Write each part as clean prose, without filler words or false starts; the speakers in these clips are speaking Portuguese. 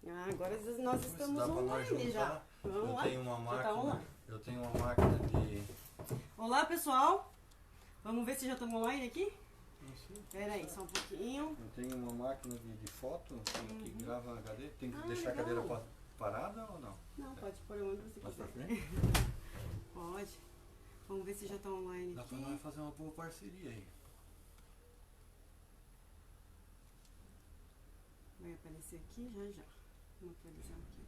Ah, agora nós estamos dá pra nós online juntar. já. Vamos Eu lá. tenho uma Já tá máquina. online. Eu tenho uma máquina de. Olá, pessoal. Vamos ver se já estamos online aqui? Não sei. Pera aí, só um pouquinho. Eu tenho uma máquina de foto que grava HD. Tem que deixar a legal. cadeira parada ou não? Não, pode pôr onde você Mais pra quiser. frente? Pode. Vamos ver se já está online Dá pra aqui. nós fazer uma boa parceria aí. Vai aparecer aqui já. Vamos atualizar aqui.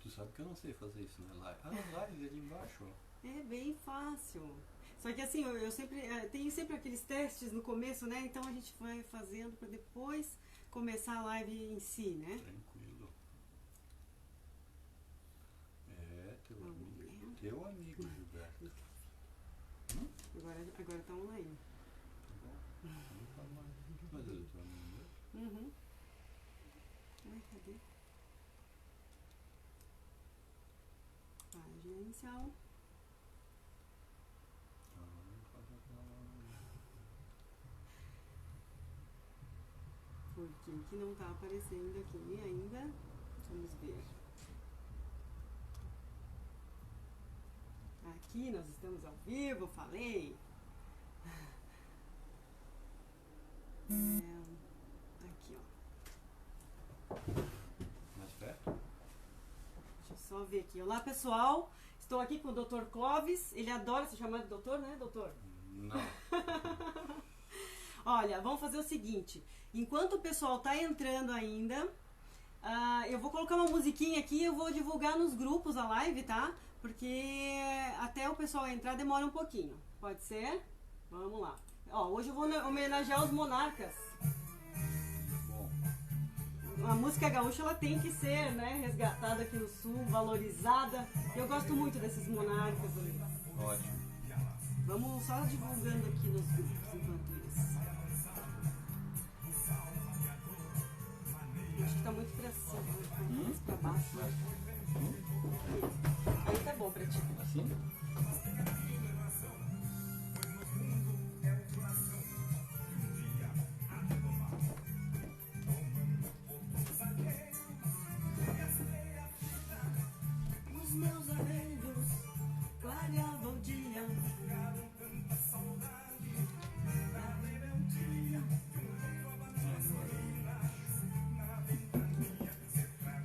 Tu sabe que eu não sei fazer isso, né? Live. Ah, live ali embaixo, ó. É bem fácil. Só que assim, eu sempre tenho sempre aqueles testes no começo, né? Então a gente vai fazendo para depois começar a live em si, né? Tranquilo. É, Vamos ver. teu amigo, Gilberto. Agora tá online. Tá bom? Não fala mais. Mas ele é teu amigo mesmo? Uhum. Ai, cadê? Página inicial. Por que não tá aparecendo aqui ainda? Vamos ver. Aqui nós estamos ao vivo, falei. Aqui, ó. Mais perto? Deixa eu só ver aqui. Olá, pessoal. Estou aqui com o Dr. Clóvis. Ele adora se chamar de doutor, né, doutor? Não. Olha, vamos fazer o seguinte. Enquanto o pessoal tá entrando ainda, eu vou colocar uma musiquinha aqui e eu vou divulgar nos grupos a live, tá? Porque até o pessoal entrar demora um pouquinho. Pode ser? Vamos lá. Ó, hoje eu vou homenagear os monarcas. Bom. A música gaúcha, ela tem que ser, né, resgatada aqui no sul, valorizada. Eu gosto muito desses monarcas ali. Ótimo. Vamos só divulgando aqui nos grupos enquanto isso. Acho que tá muito pra cima, mais pra baixo. Aí tá bom pra ti. Assim? Os meus arreios clareavam o dia.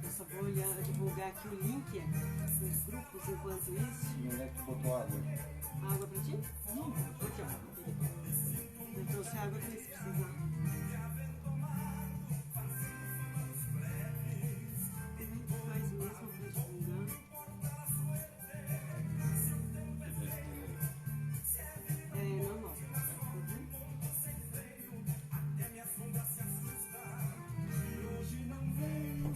Eu só vou divulgar aqui o link nos grupos enquanto isso. E onde é que tu botou água? Água pra ti? Aqui, ó. Eu trouxe água também se precisar. Como é que faz mesmo pra divulgar? É normal. Hoje não veio.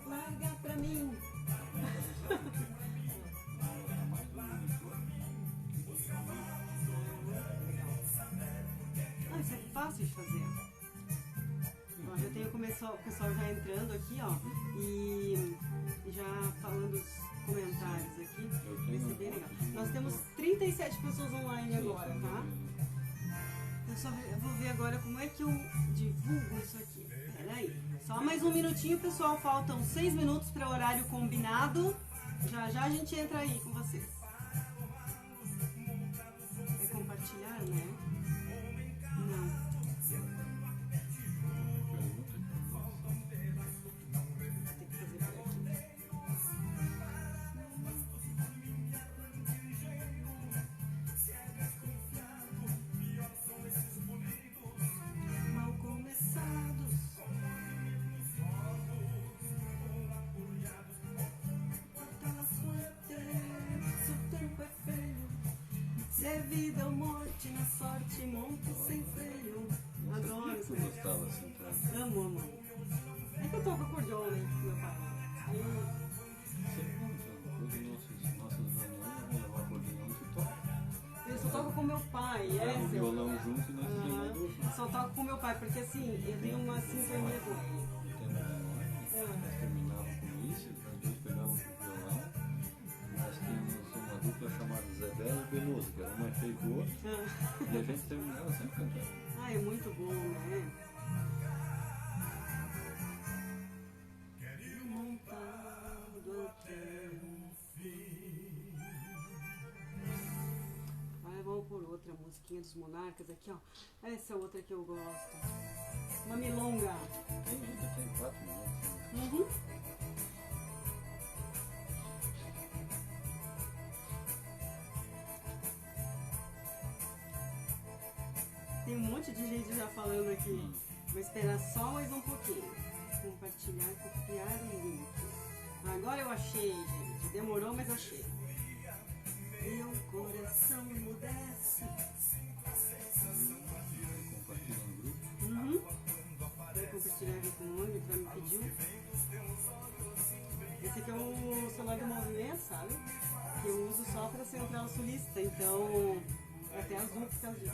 Larga pra mim. Ah, isso é fácil de fazer. Ó, já tem o pessoal já entrando aqui, ó, e já falando os comentários aqui. Vai ser bem legal. Nós temos 37 pessoas online agora, tá? Eu vou ver agora como é que eu divulgo isso aqui. Peraí. Só mais um minutinho, pessoal. Faltam 6 minutos para o horário combinado. Já já a gente entra aí com vocês. É compartilhar, né? Não. Tem que fazer por aqui. Mal começados. Se o tempo é feio, se é vida ou morte, na sorte monto sem freio. Adoro isso. Tu gostava assim, tá? Amo. É que eu toco acordeon, né, com meu pai. Aí, Sempre vamos, todos nossos violões, vamos levar acordeão, tu toca. eu só toco com meu pai, Leva o seu. violão junto e nós fizemos dupla. Só toco com meu pai, porque assim, eu tenho uma sintonia com ele. Nós terminávamos com isso, nós dois pegávamos o violão. Nós tínhamos uma dupla chamada Zé Belo e Beloso, que era um mais feio que o outro. E a gente terminava sempre cantando. Ah, é muito bom, né? Montado até o fim. Agora vamos por outra musiquinha dos Monarcas aqui, ó. Essa é outra que eu gosto. Uma milonga. Ainda tem 4 minutos. Uhum. Tem um monte de gente já falando aqui. Vou esperar só mais um pouquinho. Compartilhar, copiar o link. Agora eu achei, gente. Demorou, mas achei. Meu coração emudece. Compartilha no grupo. Uhum. Vou compartilhar aqui com o nome que me pediu. Esse aqui é o celular do movimento, sabe? Que eu uso só para Central Sulista. Então, é até azul por causa disso.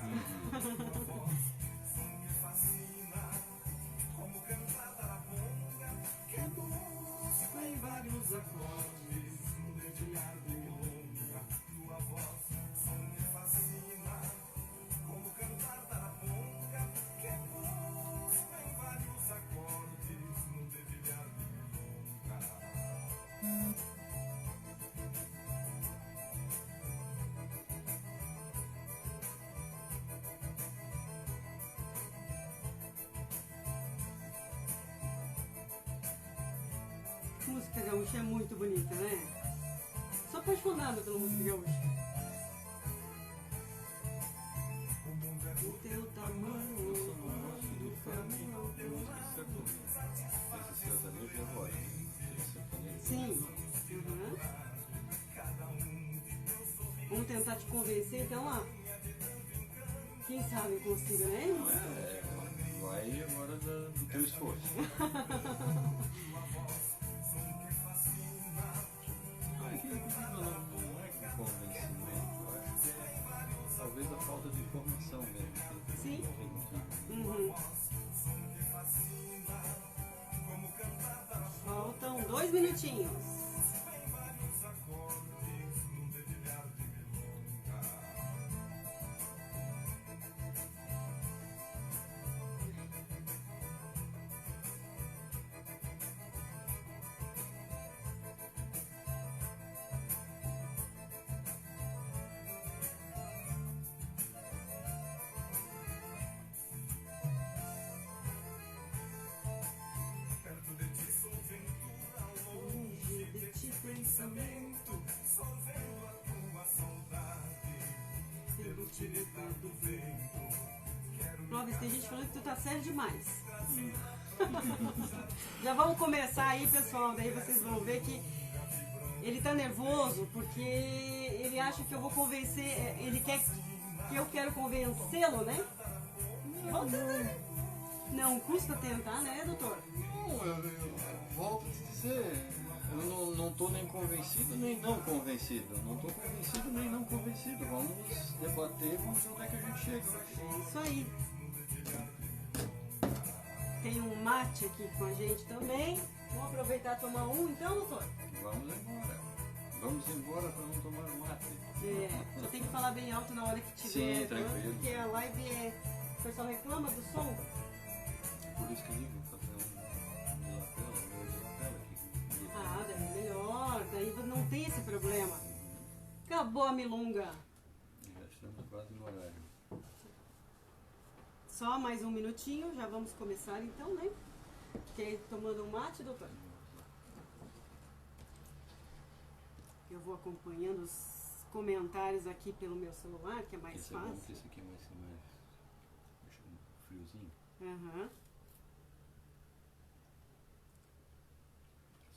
Tem vários acordes no dedilhar do milonga. Tua voz só me fascina. Como cantar Taraponga. Que blues tem vários acordes no dedilhar do milonga. Música gaúcha é muito bonita, né? Sou apaixonada pela música gaúcha. O teu tamanho, Eu só não gosto de falar de música sertaneja. Esse sertanejo é agora. Esse sertanejo. sim. Uhum. Vamos tentar te convencer, então, ó. Quem sabe eu consigo, né? Vai agora do teu esforço. Não é que convencimento, eu acho que é talvez a falta de informação mesmo. Sim. Uhum. Faltam 2 minutinhos. Pensamento, só vendo a tua saudade, pelo tibetá do vento. Clóvis, tem gente falando que tu tá sério demais. Já vamos começar aí, pessoal, daí vocês vão ver que ele tá nervoso porque ele acha que eu vou convencer, ele quer que eu quero convencê-lo, né? Vamos tentar. Não custa tentar, né, doutor? Não, eu volto a te dizer. Eu não estou nem convencido nem não convencido. Não estou convencido nem não convencido. Vamos debater, vamos ver onde é que a gente chega. É isso aí. Tem um mate aqui com a gente também. Vamos aproveitar e tomar um então, doutor? Vamos embora. Vamos embora para não tomar um mate. É, só tem que falar bem alto na hora que tiver. Sim, tranquilo. Porque a live é... O pessoal reclama do som. Por isso que eu digo, vou fazer um lapela aqui. Ah, daí é melhor. Daí não tem esse problema. Acabou a milonga. Já estamos quase no horário. Só mais um minutinho, já vamos começar então, né? Quer ir tomando um mate, doutor? Eu vou acompanhando os comentários aqui pelo meu celular, que é mais Esse é bom, fácil. porque esse aqui vai ser mais friozinho. Aham.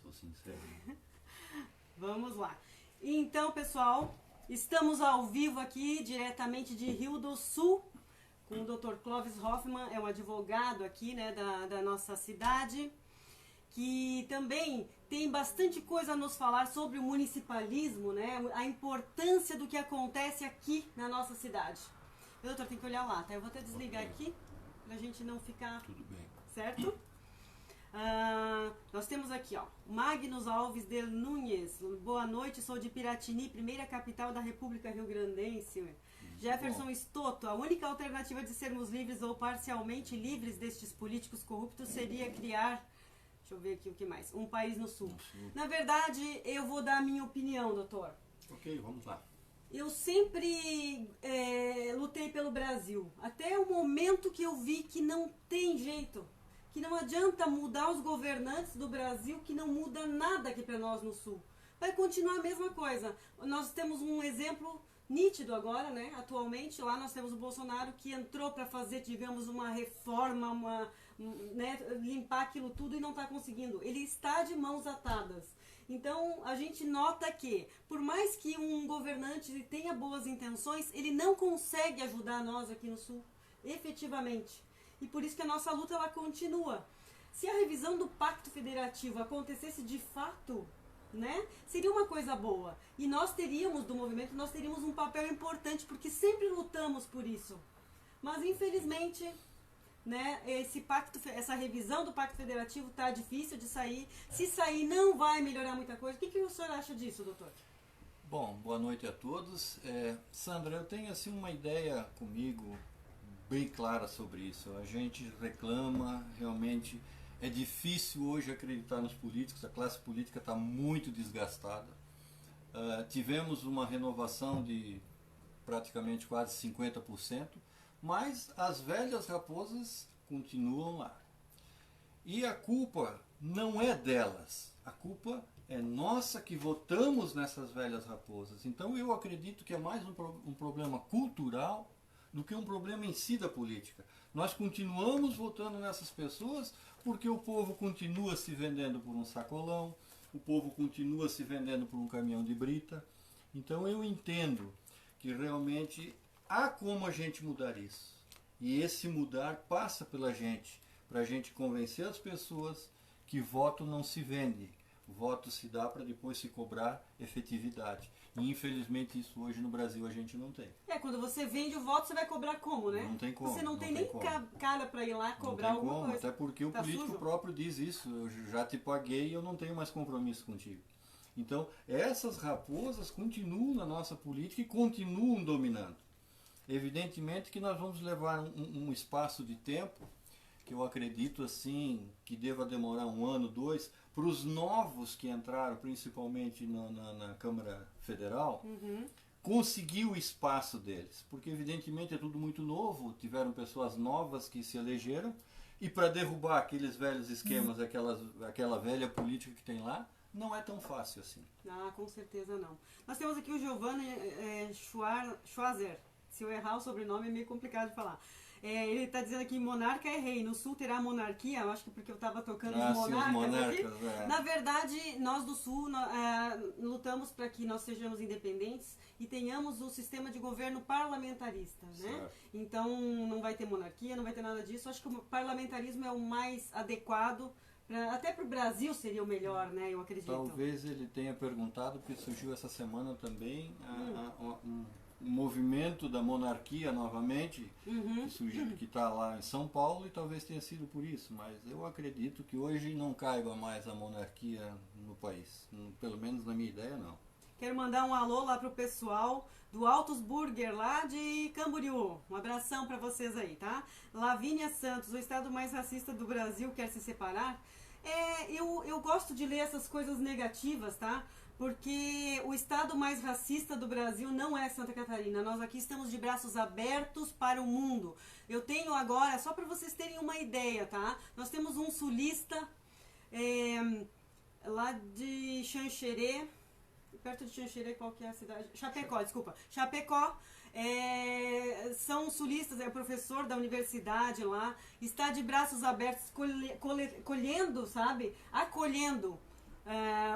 Sou sincero. Vamos lá. Então, pessoal, estamos ao vivo aqui, diretamente de Rio do Sul, com o Dr. Clóvis Hoffmann, é um advogado aqui, né, da nossa cidade, que também tem bastante coisa a nos falar sobre o municipalismo, né, a importância do que acontece aqui na nossa cidade. O doutor tem que olhar lá, tá? Eu vou até desligar aqui, pra gente não ficar... Tudo bem. Certo? Nós temos aqui, ó, Magnus Alves de Nunes. Boa noite, sou de Piratini, primeira capital da República Rio-Grandense. Jefferson Stotto, a única alternativa de sermos livres ou parcialmente livres destes políticos corruptos seria criar, deixa eu ver aqui o que mais, um país no sul. Na verdade, eu vou dar a minha opinião, doutor. Ok, vamos lá. Eu sempre lutei pelo Brasil, até o momento que eu vi que não tem jeito, que não adianta mudar os governantes do Brasil, que não muda nada aqui para nós no sul. Vai continuar a mesma coisa. Nós temos um exemplo nítido agora, né? Atualmente, lá nós temos o Bolsonaro que entrou para fazer, digamos, uma reforma, né? Limpar aquilo tudo e não está conseguindo. Ele está de mãos atadas. Então, a gente nota que, por mais que um governante tenha boas intenções, ele não consegue ajudar nós aqui no sul, efetivamente. E por isso que a nossa luta ela continua. Se a revisão do Pacto Federativo acontecesse de fato, né, seria uma coisa boa. E nós teríamos, do movimento, nós teríamos um papel importante, porque sempre lutamos por isso. Mas, infelizmente, né, essa revisão do Pacto Federativo está difícil de sair. Se sair, não vai melhorar muita coisa. O que o senhor acha disso, doutor? Bom, boa noite a todos. Sandra, eu tenho assim uma ideia comigo bem clara sobre isso. A gente reclama, realmente é difícil hoje acreditar nos políticos, a classe política está muito desgastada. Tivemos uma renovação de praticamente quase 50%, mas as velhas raposas continuam lá. E a culpa não é delas, a culpa é nossa que votamos nessas velhas raposas. Então eu acredito que é mais um problema cultural do que um problema em si da política. Nós continuamos votando nessas pessoas porque o povo continua se vendendo por um sacolão, o povo continua se vendendo por um caminhão de brita. Então eu entendo que realmente há como a gente mudar isso. E esse mudar passa pela gente, para a gente convencer as pessoas que voto não se vende. O voto se dá para depois se cobrar efetividade. E infelizmente isso hoje no Brasil a gente não tem. Quando você vende o voto, você vai cobrar como, né? Não tem como. Você não tem nem cara para ir lá cobrar alguma como, coisa. até porque o político próprio diz isso. Eu já te paguei e eu não tenho mais compromisso contigo. Então, essas raposas continuam na nossa política e continuam dominando. Evidentemente que nós vamos levar um espaço de tempo, que eu acredito assim, que deva demorar 1 ano, 2, para os novos que entraram, principalmente na Câmara Federal, conseguir o espaço deles. Porque evidentemente é tudo muito novo, tiveram pessoas novas que se elegeram, e para derrubar aqueles velhos esquemas, aquela velha política que tem lá, não é tão fácil assim. Ah, com certeza não. Nós temos aqui o Giovanni Schwarzer. Se eu errar o sobrenome é meio complicado de falar. Ele está dizendo aqui, monarca é rei. No sul terá monarquia? Eu acho que porque eu estava tocando os monarcas aqui. Na verdade, nós do sul lutamos para que nós sejamos independentes e tenhamos o sistema de governo parlamentarista, né? Então não vai ter monarquia, não vai ter nada disso. Acho que o parlamentarismo é o mais adequado. Até para o Brasil seria o melhor, né? Eu acredito. Talvez ele tenha perguntado, porque surgiu essa semana também um movimento da monarquia novamente, que surgiu, que está lá em São Paulo, e talvez tenha sido por isso, mas eu acredito que hoje não caiba mais a monarquia no país, pelo menos na minha ideia não. Quero mandar um alô lá pro pessoal do Altos Burger, lá de Camboriú. Um abração para vocês aí, tá? Lavínia Santos, o estado mais racista do Brasil quer se separar? Eu gosto de ler essas coisas negativas, tá? Porque o estado mais racista do Brasil não é Santa Catarina. Nós aqui estamos de braços abertos para o mundo. Eu tenho agora, só para vocês terem uma ideia, tá? Nós temos um sulista lá de Xanxerê, perto de Xanxerê, qual que é a cidade? Chapecó, desculpa. Chapecó, são sulistas, é professor da universidade lá, está de braços abertos, colhendo, sabe? Acolhendo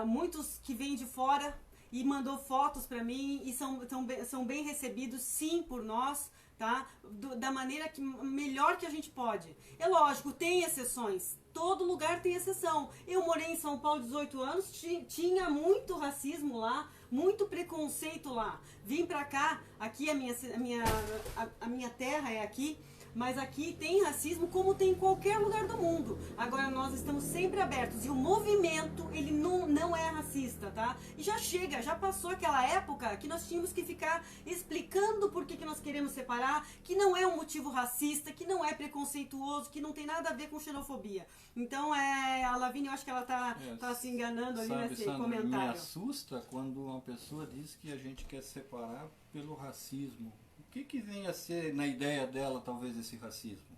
muitos que vêm de fora e mandou fotos para mim e são bem recebidos, sim, por nós, tá? Da maneira melhor que a gente pode. É lógico, tem exceções. Todo lugar tem exceção. Eu morei em São Paulo 18 anos, tinha muito racismo lá, muito preconceito lá. Vim pra cá, aqui a minha terra é aqui, mas aqui tem racismo como tem em qualquer lugar do mundo. Agora nós estamos sempre abertos e o movimento, ele não é racista, tá? E já chega, já passou aquela época que nós tínhamos que ficar explicando por que nós queremos separar, que não é um motivo racista, que não é preconceituoso, que não tem nada a ver com xenofobia. Então, a Lavínia, eu acho que ela tá se enganando ali nesse Sandra, comentário. me assusta quando uma pessoa diz que a gente quer separar pelo racismo. O que vem a ser, na ideia dela, talvez, esse racismo?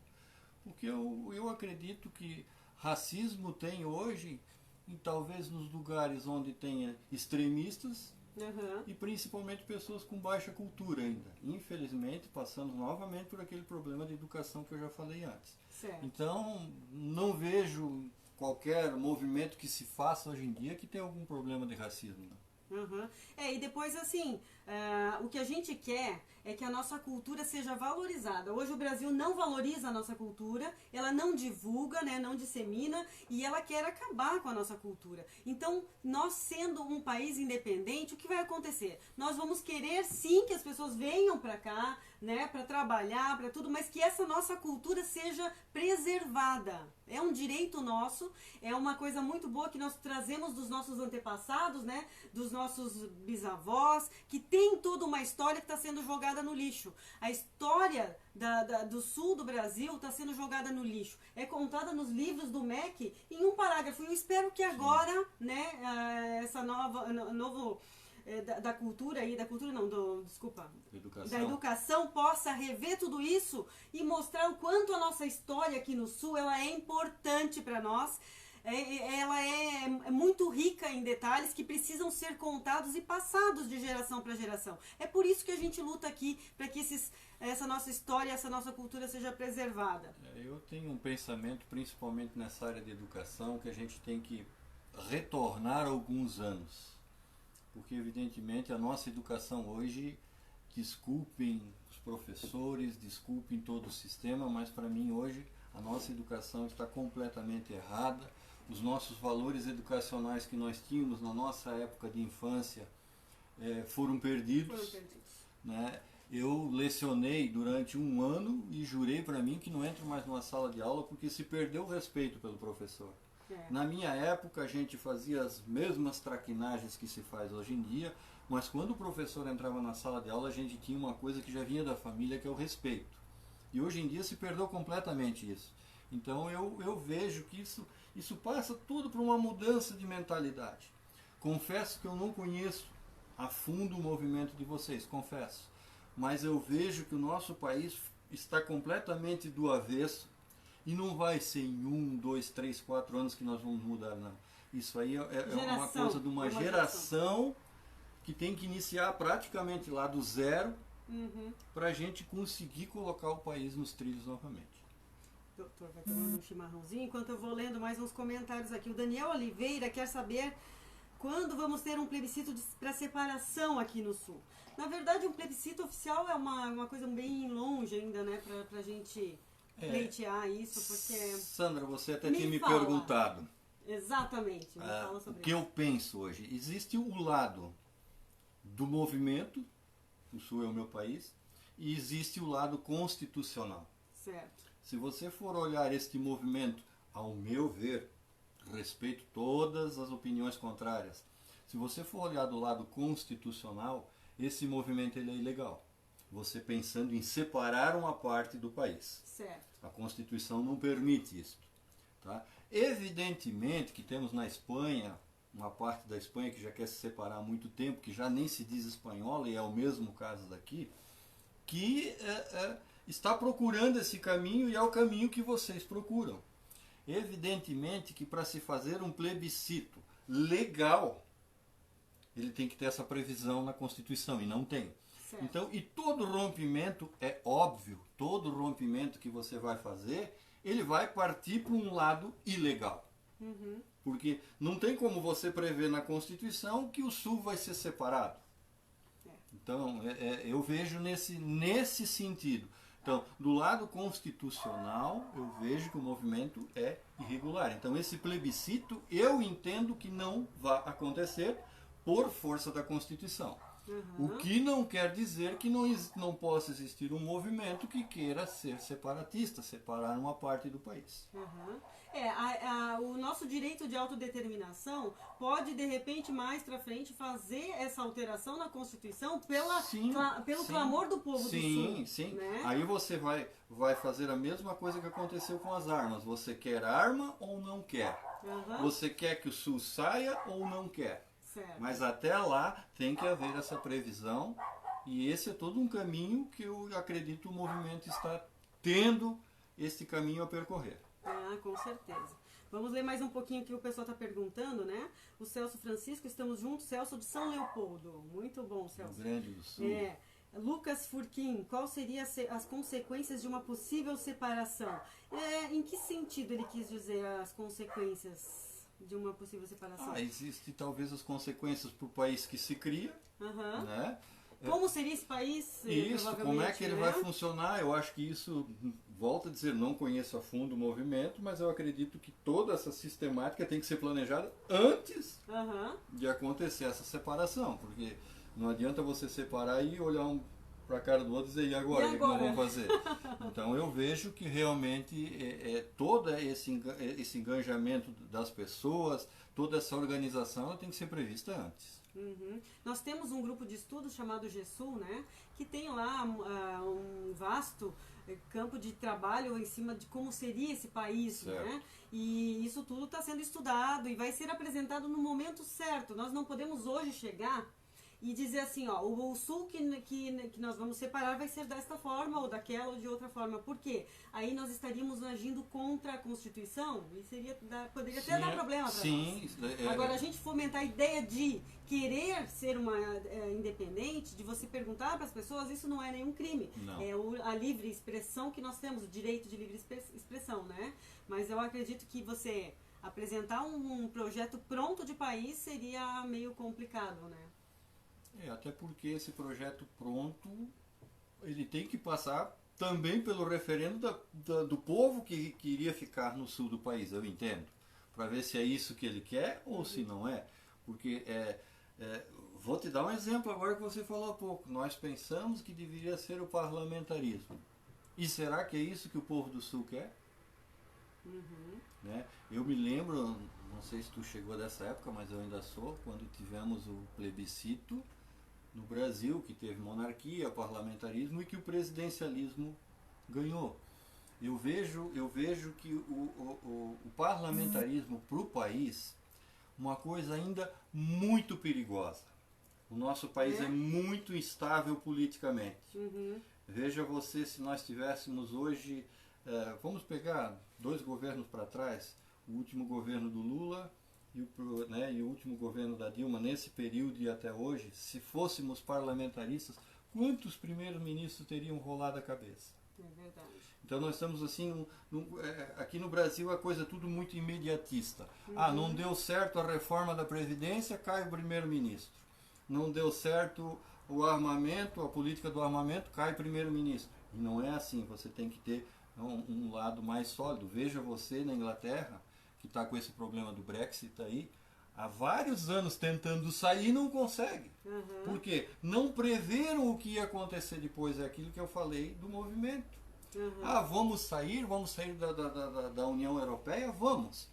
Porque eu acredito que racismo tem hoje, e talvez nos lugares onde tenha extremistas, e principalmente pessoas com baixa cultura ainda. Infelizmente, passamos novamente por aquele problema de educação que eu já falei antes. Certo. Então, não vejo qualquer movimento que se faça hoje em dia que tenha algum problema de racismo. E depois assim, o que a gente quer é que a nossa cultura seja valorizada. Hoje o Brasil não valoriza a nossa cultura, ela não divulga, né, não dissemina, e ela quer acabar com a nossa cultura. Então, nós sendo um país independente, o que vai acontecer? Nós vamos querer sim que as pessoas venham para cá, né, para trabalhar, para tudo, mas que essa nossa cultura seja preservada. É um direito nosso, é uma coisa muito boa que nós trazemos dos nossos antepassados, né, dos nossos bisavós, que tem toda uma história que está sendo jogada no lixo. A história do sul do Brasil está sendo jogada no lixo. É contada nos livros do MEC em um parágrafo. E eu espero que agora, né, essa novo da cultura aí, da educação possa rever tudo isso e mostrar o quanto a nossa história aqui no Sul ela é importante para nós. Ela é muito rica em detalhes que precisam ser contados e passados de geração para geração. É por isso que a gente luta aqui, para que essa nossa história, essa nossa cultura seja preservada. Eu tenho um pensamento, principalmente nessa área de educação, que a gente tem que retornar alguns anos. Porque, evidentemente, a nossa educação hoje, desculpem os professores, desculpem todo o sistema, mas para mim hoje a nossa educação está completamente errada. Os nossos valores educacionais que nós tínhamos na nossa época de infância foram perdidos. Né? Eu lecionei durante um ano e jurei para mim que não entro mais numa sala de aula porque se perdeu o respeito pelo professor. Na minha época a gente fazia as mesmas traquinagens que se faz hoje em dia, mas quando o professor entrava na sala de aula a gente tinha uma coisa que já vinha da família, que é o respeito. E hoje em dia se perdeu completamente isso. Então eu vejo que isso passa tudo por uma mudança de mentalidade. Confesso que eu não conheço a fundo o movimento de vocês, confesso. Mas eu vejo que o nosso país está completamente do avesso. E não vai ser em 1, 2, 3, 4 anos que nós vamos mudar, não. Isso aí é uma coisa de uma geração que tem que iniciar praticamente lá do zero para a gente conseguir colocar o país nos trilhos novamente. Doutor, vai tomando um chimarrãozinho enquanto eu vou lendo mais uns comentários aqui. O Daniel Oliveira quer saber quando vamos ter um plebiscito para separação aqui no Sul. Na verdade, um plebiscito oficial é uma coisa bem longe ainda, né, para a gente pleitear isso, porque... Sandra, você até tinha me perguntado. Exatamente, me fala sobre o que eu penso hoje. Existe o lado do movimento, o Sul é o meu país, e existe o lado constitucional. Certo. Se você for olhar este movimento, ao meu ver, respeito todas as opiniões contrárias, se você for olhar do lado constitucional, esse movimento ele é ilegal. Você pensando em separar uma parte do país. Certo. A Constituição não permite isso. Tá? Evidentemente que temos na Espanha, uma parte da Espanha que já quer se separar há muito tempo, que já nem se diz espanhola, e é o mesmo caso daqui, que está procurando esse caminho e é o caminho que vocês procuram. Evidentemente que para se fazer um plebiscito legal, ele tem que ter essa previsão na Constituição, e não tem. Certo. Então, e todo rompimento, é óbvio, todo rompimento que você vai fazer, ele vai partir para um lado ilegal. Porque não tem como você prever na Constituição que o Sul vai ser separado. Então, eu vejo nesse sentido. Então, do lado constitucional, eu vejo que o movimento é irregular. Então, esse plebiscito, eu entendo que não vai acontecer por força da Constituição. O que não quer dizer que não possa existir um movimento que queira ser separatista, separar uma parte do país. O nosso direito de autodeterminação pode, de repente, mais para frente, fazer essa alteração na Constituição pelo clamor do povo do Sul. Sim. Né? Aí você vai fazer a mesma coisa que aconteceu com as armas. Você quer arma ou não quer? Você quer que o Sul saia ou não quer? Certo. Mas até lá tem que haver essa previsão, e esse é todo um caminho que eu acredito o movimento está tendo esse caminho a percorrer. Com certeza. Vamos ler mais um pouquinho que o pessoal está perguntando, né? O Celso Francisco, estamos juntos, Celso de São Leopoldo. Muito bom, Celso. Rio Grande do Sul. Lucas Furquim, qual seriam as consequências de uma possível separação? Em que sentido ele quis dizer as consequências de uma possível separação? Existem talvez as consequências para o país que se cria, né? Como seria esse país? Isso, como é que ele vai funcionar? Eu acho que isso, volto a dizer, não conheço a fundo o movimento, mas eu acredito que toda essa sistemática tem que ser planejada antes de acontecer essa separação, porque não adianta você separar e olhar para a cara do outro e dizer, e agora? O que nós vamos fazer? Então eu vejo que realmente todo esse engajamento das pessoas, toda essa organização, ela tem que ser prevista antes. Nós temos um grupo de estudos chamado GESUL, né, que tem lá um vasto campo de trabalho em cima de como seria esse país, né? E isso tudo está sendo estudado e vai ser apresentado no momento certo. Nós não podemos hoje chegar e dizer assim, o Sul que nós vamos separar vai ser desta forma, ou daquela, ou de outra forma. Por quê? Aí nós estaríamos agindo contra a Constituição e poderia até dar problema para nós. Agora, a gente fomentar a ideia de querer ser uma independente, de você perguntar para as pessoas, isso não é nenhum crime. Não. É a livre expressão que nós temos, o direito de livre expressão, né? Mas eu acredito que você apresentar um projeto pronto de país seria meio complicado, né? Até porque esse projeto pronto, ele tem que passar também pelo referendo do povo que iria ficar no sul do país, eu entendo. Para ver se é isso que ele quer ou se não é. Porque, vou te dar um exemplo agora que você falou há pouco. Nós pensamos que deveria ser o parlamentarismo. E será que é isso que o povo do sul quer? Né? Eu me lembro, não sei se tu chegou dessa época, mas eu ainda sou, quando tivemos o plebiscito no Brasil, que teve monarquia, parlamentarismo e que o presidencialismo ganhou. Eu vejo que o parlamentarismo para o país, uma coisa ainda muito perigosa. O nosso país é muito instável politicamente. Veja você, se nós tivéssemos hoje, vamos pegar 2 governos para trás, o último governo do Lula e o último governo da Dilma, nesse período e até hoje, se fôssemos parlamentaristas, quantos primeiros ministros teriam rolado a cabeça? É verdade. Então nós estamos assim, aqui no Brasil a coisa é tudo muito imediatista. Não deu certo a reforma da Previdência, cai o primeiro-ministro. Não deu certo o armamento, a política do armamento, cai o primeiro-ministro. E não é assim, você tem que ter um lado mais sólido. Veja você na Inglaterra, que está com esse problema do Brexit aí, há vários anos tentando sair e não consegue. Por quê? Não preveram o que ia acontecer depois, é aquilo que eu falei do movimento. Vamos sair da União Europeia? Vamos.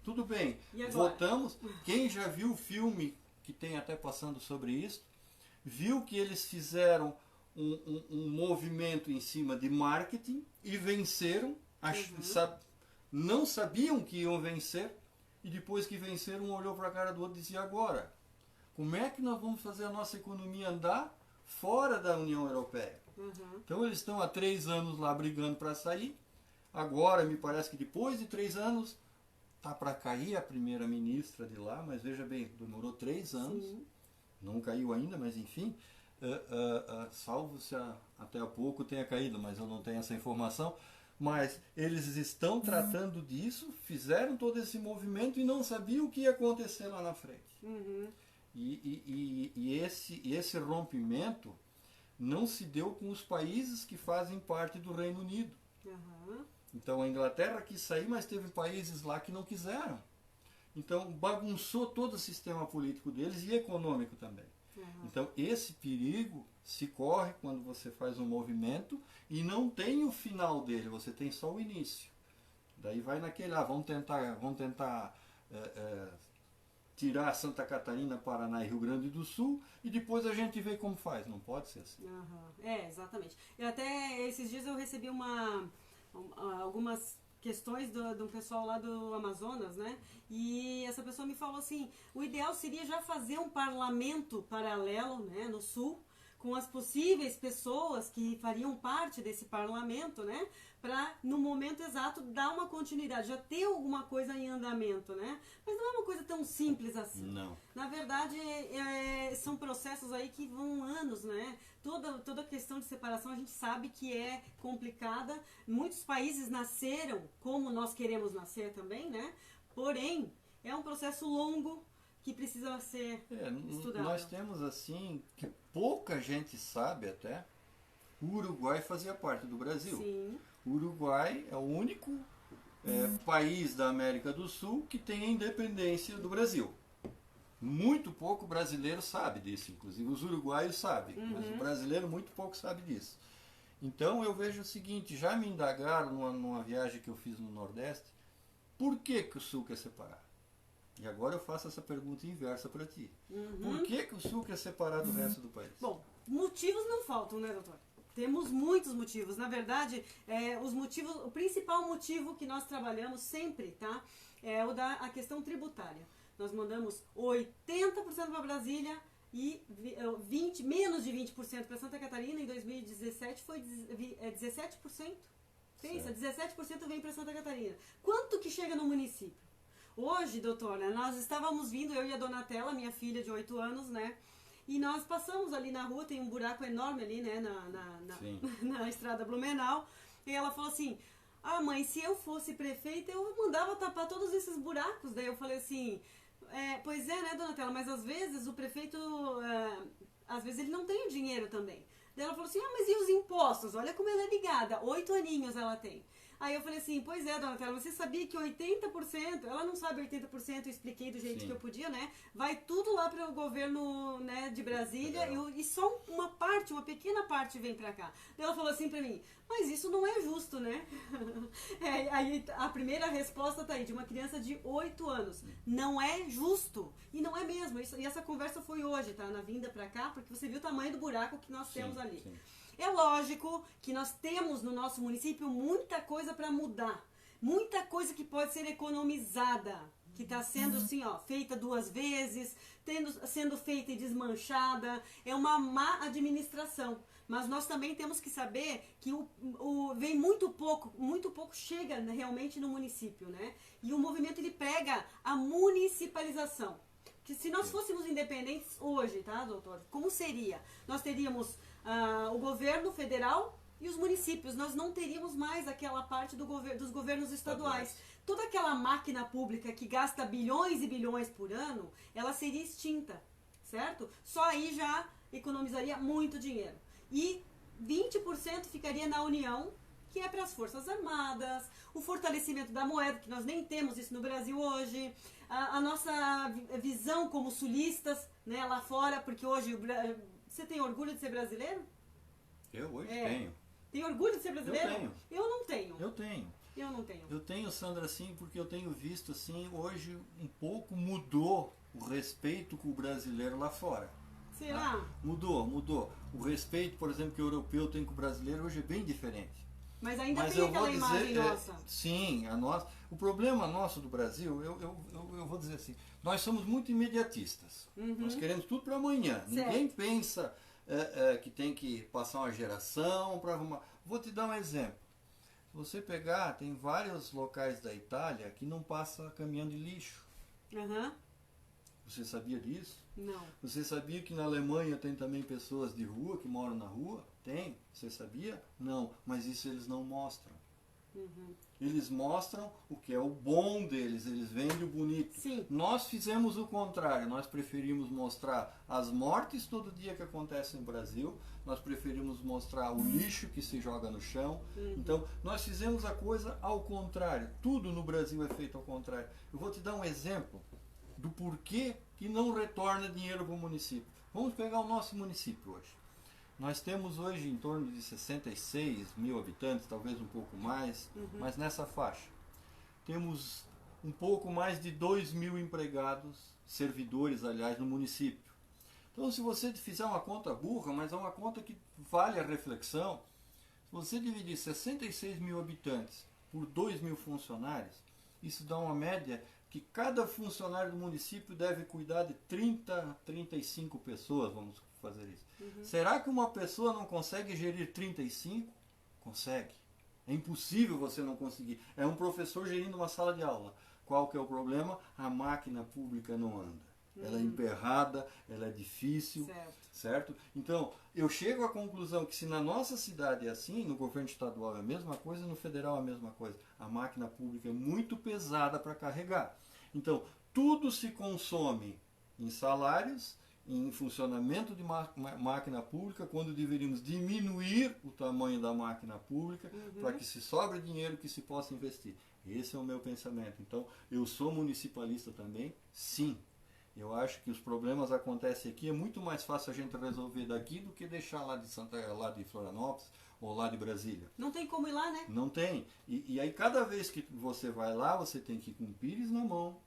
Tudo bem, votamos. Quem já viu o filme, que tem até passando sobre isso, viu que eles fizeram um movimento em cima de marketing e venceram, não sabiam que iam vencer, e depois que venceram, um olhou para a cara do outro e dizia, agora, como é que nós vamos fazer a nossa economia andar fora da União Europeia? Então eles estão há 3 anos lá brigando para sair, agora me parece que depois de 3 anos, está para cair a primeira-ministra de lá, mas veja bem, demorou 3 anos, não caiu ainda, mas enfim, salvo se até há pouco tenha caído, mas eu não tenho essa informação. Mas eles estão tratando disso, fizeram todo esse movimento e não sabiam o que ia acontecer lá na frente. E esse rompimento não se deu com os países que fazem parte do Reino Unido. Então a Inglaterra quis sair, mas teve países lá que não quiseram. Então bagunçou todo o sistema político deles e econômico também. Então esse perigo se corre quando você faz um movimento e não tem o final dele, você tem só o início. Daí vai naquele, vamos tentar tirar Santa Catarina, Paraná e Rio Grande do Sul e depois a gente vê como faz. Não pode ser assim. Exatamente. Eu até, esses dias eu recebi algumas questões do pessoal lá do Amazonas, né? E essa pessoa me falou assim, o ideal seria já fazer um parlamento paralelo, né, no Sul, com as possíveis pessoas que fariam parte desse parlamento, né? Para, no momento exato, dar uma continuidade, já ter alguma coisa em andamento, né? Mas não é uma coisa tão simples assim. Não. Na verdade, são processos aí que vão anos, né? Toda a questão de separação a gente sabe que é complicada. Muitos países nasceram como nós queremos nascer também, né? Porém, é um processo longo que precisa ser estudado. Nós temos assim, que pouca gente sabe até, o Uruguai fazia parte do Brasil. Sim. O Uruguai é o único país da América do Sul que tem a independência do Brasil. Muito pouco brasileiro sabe disso, inclusive os uruguaios sabem, mas o brasileiro muito pouco sabe disso. Então eu vejo o seguinte, já me indagaram numa viagem que eu fiz no Nordeste, por que o Sul quer separar? E agora eu faço essa pergunta inversa para ti. Por que o Sul quer separar do resto do país? Bom, motivos não faltam, né, doutor? Temos muitos motivos. Na verdade, o principal motivo que nós trabalhamos sempre, tá? É a questão tributária. Nós mandamos 80% para Brasília e menos de 20% para Santa Catarina. Em 2017 foi 17%. Pensa, 17% vem para Santa Catarina. Quanto que chega no município? Hoje, doutora, nós estávamos vindo, eu e a Donatella, minha filha de 8 anos, né? E nós passamos ali na rua, tem um buraco enorme ali, né, na estrada Blumenau. E ela falou assim, mãe, se eu fosse prefeita, eu mandava tapar todos esses buracos. Daí eu falei assim, pois é, né, Donatella, mas às vezes o prefeito, às vezes ele não tem o dinheiro também. Daí ela falou assim, mas e os impostos? Olha como ela é ligada, 8 aninhos ela tem. Aí eu falei assim, pois é, Donatella, você sabia que 80%, ela não sabe 80%, eu expliquei do jeito que eu podia, né? Vai tudo lá para o governo, né, de Brasília e só uma pequena parte vem para cá. Daí ela falou assim para mim, mas isso não é justo, né? Aí a primeira resposta tá aí, de uma criança de 8 anos. Não é justo. E não é mesmo. E essa conversa foi hoje, tá? Na vinda para cá, porque você viu o tamanho do buraco que nós temos ali. Sim. É lógico que nós temos no nosso município muita coisa para mudar, muita coisa que pode ser economizada, que está sendo assim, feita 2 vezes, sendo feita e desmanchada, é uma má administração. Mas nós também temos que saber que vem muito pouco chega realmente no município, né? E o movimento ele prega a municipalização. Que se nós fôssemos independentes hoje, tá, doutor? Como seria? Nós teríamos o governo federal e os municípios. Nós não teríamos mais aquela parte dos governos estaduais. Toda aquela máquina pública que gasta bilhões e bilhões por ano, ela seria extinta, certo? Só aí já economizaria muito dinheiro. E 20% ficaria na União, que é para as Forças Armadas, o fortalecimento da moeda, que nós nem temos isso no Brasil hoje, a nossa visão como sulistas, né, lá fora, porque hoje... Você tem orgulho de ser brasileiro? Eu hoje tenho. Tem orgulho de ser brasileiro? Eu tenho. Eu não tenho. Eu tenho. Eu não tenho. Eu tenho, Sandra, sim, porque eu tenho visto, assim, hoje um pouco mudou o respeito com o brasileiro lá fora. Será? Mudou. O respeito, por exemplo, que o europeu tem com o brasileiro hoje é bem diferente. Mas ainda tem aquela imagem nossa. Sim, a nossa. O problema nosso do Brasil, eu vou dizer assim, nós somos muito imediatistas. Nós queremos tudo para amanhã. Certo. Ninguém pensa que tem que passar uma geração para arrumar. Vou te dar um exemplo. Se você pegar, tem vários locais da Itália que não passa caminhão de lixo. Você sabia disso? Não. Você sabia que na Alemanha tem também pessoas de rua que moram na rua? Tem. Você sabia? Não. Mas isso eles não mostram. Eles mostram o que é o bom deles, eles vendem o bonito. Sim. Nós fizemos o contrário, nós preferimos mostrar as mortes todo dia que acontecem no Brasil, nós preferimos mostrar o lixo que se joga no chão. Então, nós fizemos a coisa ao contrário. Tudo no Brasil é feito ao contrário. Eu vou te dar um exemplo do porquê que não retorna dinheiro para o município. Vamos pegar o nosso município hoje. Nós temos hoje em torno de 66 mil habitantes, talvez um pouco mais, mas nessa faixa. Temos um pouco mais de 2 mil empregados, servidores, aliás, no município. Então, se você fizer uma conta burra, mas é uma conta que vale a reflexão, se você dividir 66 mil habitantes por 2 mil funcionários, isso dá uma média que cada funcionário do município deve cuidar de 30, 35 pessoas, vamos fazer isso. Será que uma pessoa não consegue gerir 35? Consegue. É impossível você não conseguir. É um professor gerindo uma sala de aula. Qual que é o problema? A máquina pública não anda. Ela é emperrada, ela é difícil, certo? Então, eu chego à conclusão que se na nossa cidade é assim, no governo estadual é a mesma coisa, no federal é a mesma coisa. A máquina pública é muito pesada para carregar. Então, tudo se consome em salários, em funcionamento de máquina pública, quando deveríamos diminuir o tamanho da máquina pública para que se sobre dinheiro que se possa investir. Esse é o meu pensamento. Então, eu sou municipalista também? Sim. Eu acho que os problemas acontecem aqui, é muito mais fácil a gente resolver daqui do que deixar lá de Florianópolis ou lá de Brasília. Não tem como ir lá, né? Não tem. E aí cada vez que você vai lá, você tem que ir com um pires na mão,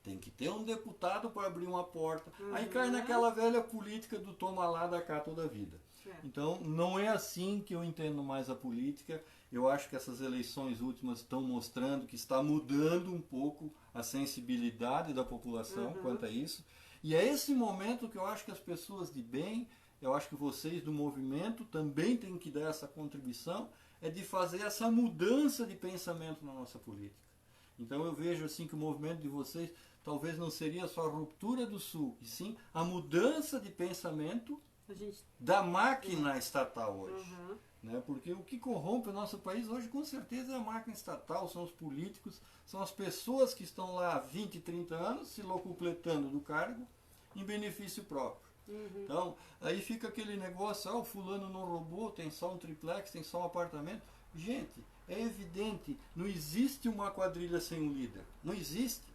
tem que ter um deputado para abrir uma porta. Aí cai naquela velha política do toma lá, dá cá toda a vida. Então, não é assim que eu entendo mais a política. Eu acho que essas eleições últimas estão mostrando que está mudando um pouco a sensibilidade da população quanto a isso. E é esse momento que eu acho que as pessoas de bem, eu acho que vocês do movimento também têm que dar essa contribuição, é de fazer essa mudança de pensamento na nossa política. Então eu vejo assim que o movimento de vocês talvez não seria só a ruptura do Sul, e sim a mudança de pensamento da máquina estatal hoje. Né? Porque o que corrompe o nosso país hoje com certeza é a máquina estatal, são os políticos, são as pessoas que estão lá há 20, 30 anos se locupletando do cargo em benefício próprio. Então, aí fica aquele negócio, o fulano não roubou, tem só um triplex, tem só um apartamento. Gente, é evidente, não existe uma quadrilha sem um líder. Não existe.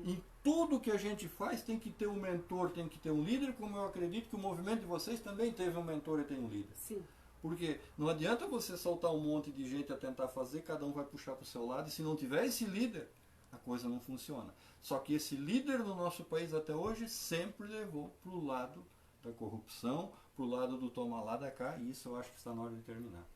Em tudo que a gente faz tem que ter um mentor, tem que ter um líder, como eu acredito que o movimento de vocês também teve um mentor e tem um líder. Sim. Porque não adianta você soltar um monte de gente a tentar fazer, cada um vai puxar para o seu lado, e se não tiver esse líder, a coisa não funciona. Só que esse líder no nosso país até hoje sempre levou para o lado da corrupção, para o lado do toma lá da cá, e isso eu acho que está na hora de terminar.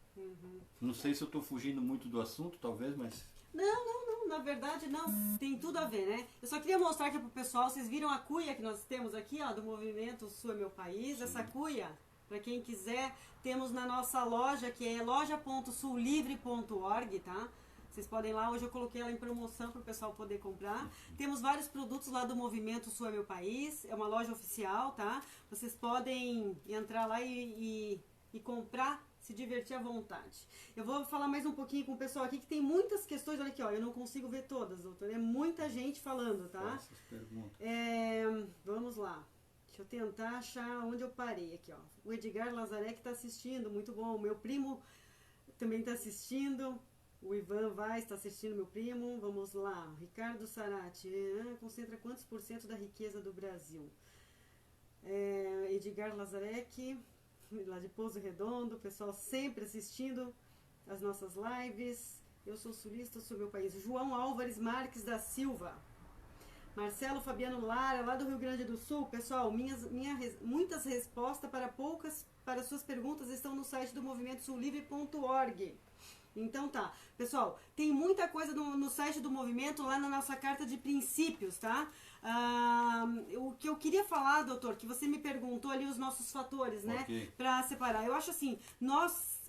Não sei se eu estou fugindo muito do assunto, talvez, mas... Não, na verdade não, tem tudo a ver, né? Eu só queria mostrar aqui pro pessoal, vocês viram a cuia que nós temos aqui, ó, do movimento Sul é Meu País. Sim. Essa cuia, para quem quiser, temos na nossa loja, que é loja.sullivre.org, tá? Vocês podem ir lá, hoje eu coloquei ela em promoção para o pessoal poder comprar. Temos vários produtos lá do movimento Sul é Meu País, é uma loja oficial, tá? Vocês podem entrar lá e comprar, se divertir à vontade. Eu vou falar mais um pouquinho com o pessoal aqui, que tem muitas questões. Olha aqui, ó, eu não consigo ver todas, doutor. É muita gente falando, tá? Vamos lá. Deixa eu tentar achar onde eu parei aqui, ó. O Edgar Lazaré que está assistindo, muito bom. O meu primo também está assistindo. O Ivan Vaz está assistindo, meu primo. Vamos lá. Ricardo Sarati. Concentra quantos por cento da riqueza do Brasil? Edgar Lazarek, lá de Pouso Redondo, o pessoal sempre assistindo as nossas lives. Eu sou sulista, sou meu país. João Álvares Marques da Silva. Marcelo Fabiano Lara, lá do Rio Grande do Sul. Pessoal, muitas respostas para suas perguntas estão no site do movimentosullivre.org. Então tá, pessoal, tem muita coisa no site do movimento, lá na nossa carta de princípios, tá? O que eu queria falar, doutor, que você me perguntou ali os nossos fatores, né? Okay. Pra separar. Eu acho assim, nós,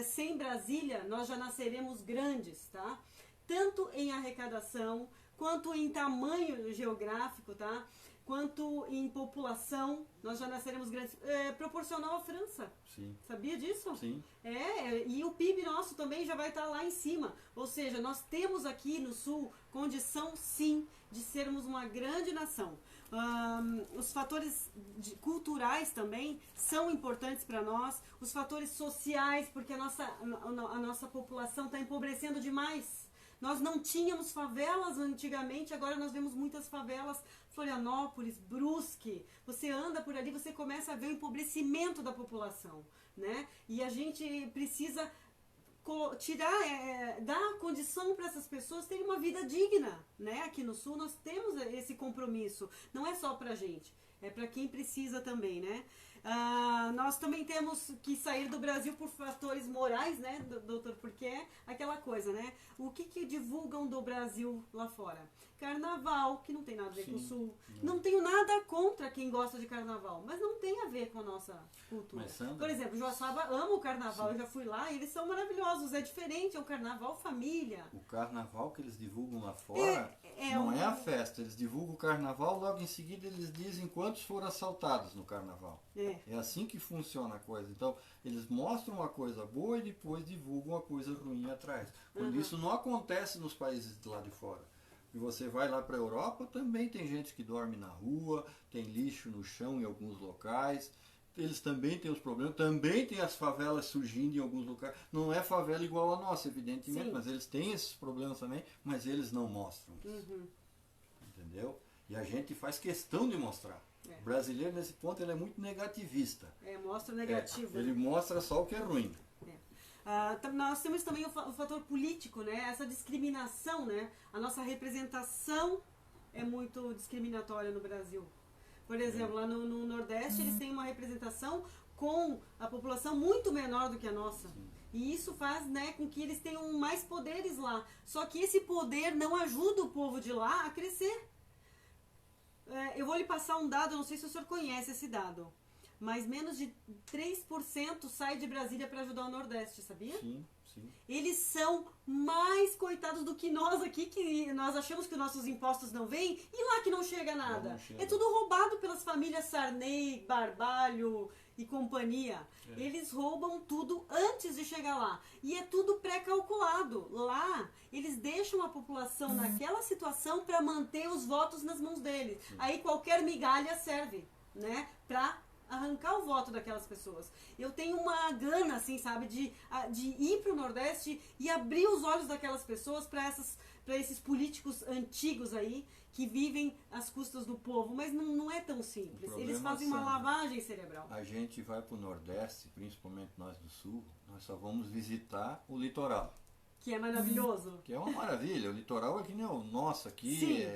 sem Brasília, nós já nasceremos grandes, tá? Tanto em arrecadação, quanto em tamanho geográfico, tá? Quanto em população, nós já nasceremos grandes, proporcional à França. Sim. Sabia disso? Sim. E o PIB nosso também já vai estar lá em cima. Ou seja, nós temos aqui no Sul condição, sim, de sermos uma grande nação. Os fatores culturais também são importantes para nós. Os fatores sociais, porque a nossa população está empobrecendo demais. Nós não tínhamos favelas antigamente, agora nós vemos muitas favelas, Florianópolis, Brusque. Você anda por ali, você começa a ver o empobrecimento da população, né? E a gente precisa dar condição para essas pessoas terem uma vida digna, né? Aqui no Sul nós temos esse compromisso, não é só pra gente, é para quem precisa também, né? Nós também temos que sair do Brasil por fatores morais, né, doutor? Porque é aquela coisa, né? O que divulgam do Brasil lá fora? Carnaval, que não tem nada a ver com o Sul. Não tenho nada contra quem gosta de carnaval, mas não tem a ver com a nossa cultura. Mas, Sandra, por exemplo, Joaçaba ama o carnaval, eu já fui lá e eles são maravilhosos. É diferente, é um carnaval família. O carnaval que eles divulgam lá fora não é a festa. Eles divulgam o carnaval, logo em seguida eles dizem quantos foram assaltados no carnaval. É assim que funciona a coisa. Então, eles mostram uma coisa boa e depois divulgam uma coisa ruim atrás. Quando isso não acontece nos países de lá de fora. E você vai lá para a Europa, também tem gente que dorme na rua, tem lixo no chão em alguns locais. Eles também têm os problemas, também tem as favelas surgindo em alguns locais. Não é favela igual a nossa, evidentemente, mas eles têm esses problemas também, mas eles não mostram isso. Entendeu? E a gente faz questão de mostrar. O brasileiro, nesse ponto, ele é muito negativista. Mostra o negativo. Ele mostra só o que é ruim. Nós temos também o fator político, né? Essa discriminação, né? A nossa representação é muito discriminatória no Brasil. Por exemplo, lá no Nordeste eles têm uma representação com a população muito menor do que a nossa. E isso faz, né, com que eles tenham mais poderes lá. Só que esse poder não ajuda o povo de lá a crescer. Eu vou lhe passar um dado, não sei se o senhor conhece esse dado. Mas menos de 3% sai de Brasília para ajudar o Nordeste, sabia? Sim, sim. Eles são mais coitados do que nós aqui, que nós achamos que os nossos impostos não vêm, e lá que não chega nada. Não chega. É tudo roubado pelas famílias Sarney, Barbalho e companhia. Eles roubam tudo antes de chegar lá. E é tudo pré-calculado. Lá, eles deixam a população naquela situação para manter os votos nas mãos deles. Aí qualquer migalha serve, né, para arrancar o voto daquelas pessoas. Eu tenho uma gana, assim, sabe, de ir para o Nordeste e abrir os olhos daquelas pessoas para esses políticos antigos aí, que vivem às custas do povo, mas não é tão simples. Eles fazem uma lavagem cerebral. A gente vai para o Nordeste, principalmente nós do Sul, nós só vamos visitar o litoral. Que é maravilhoso. Que é uma maravilha. O litoral é que nem o nosso aqui.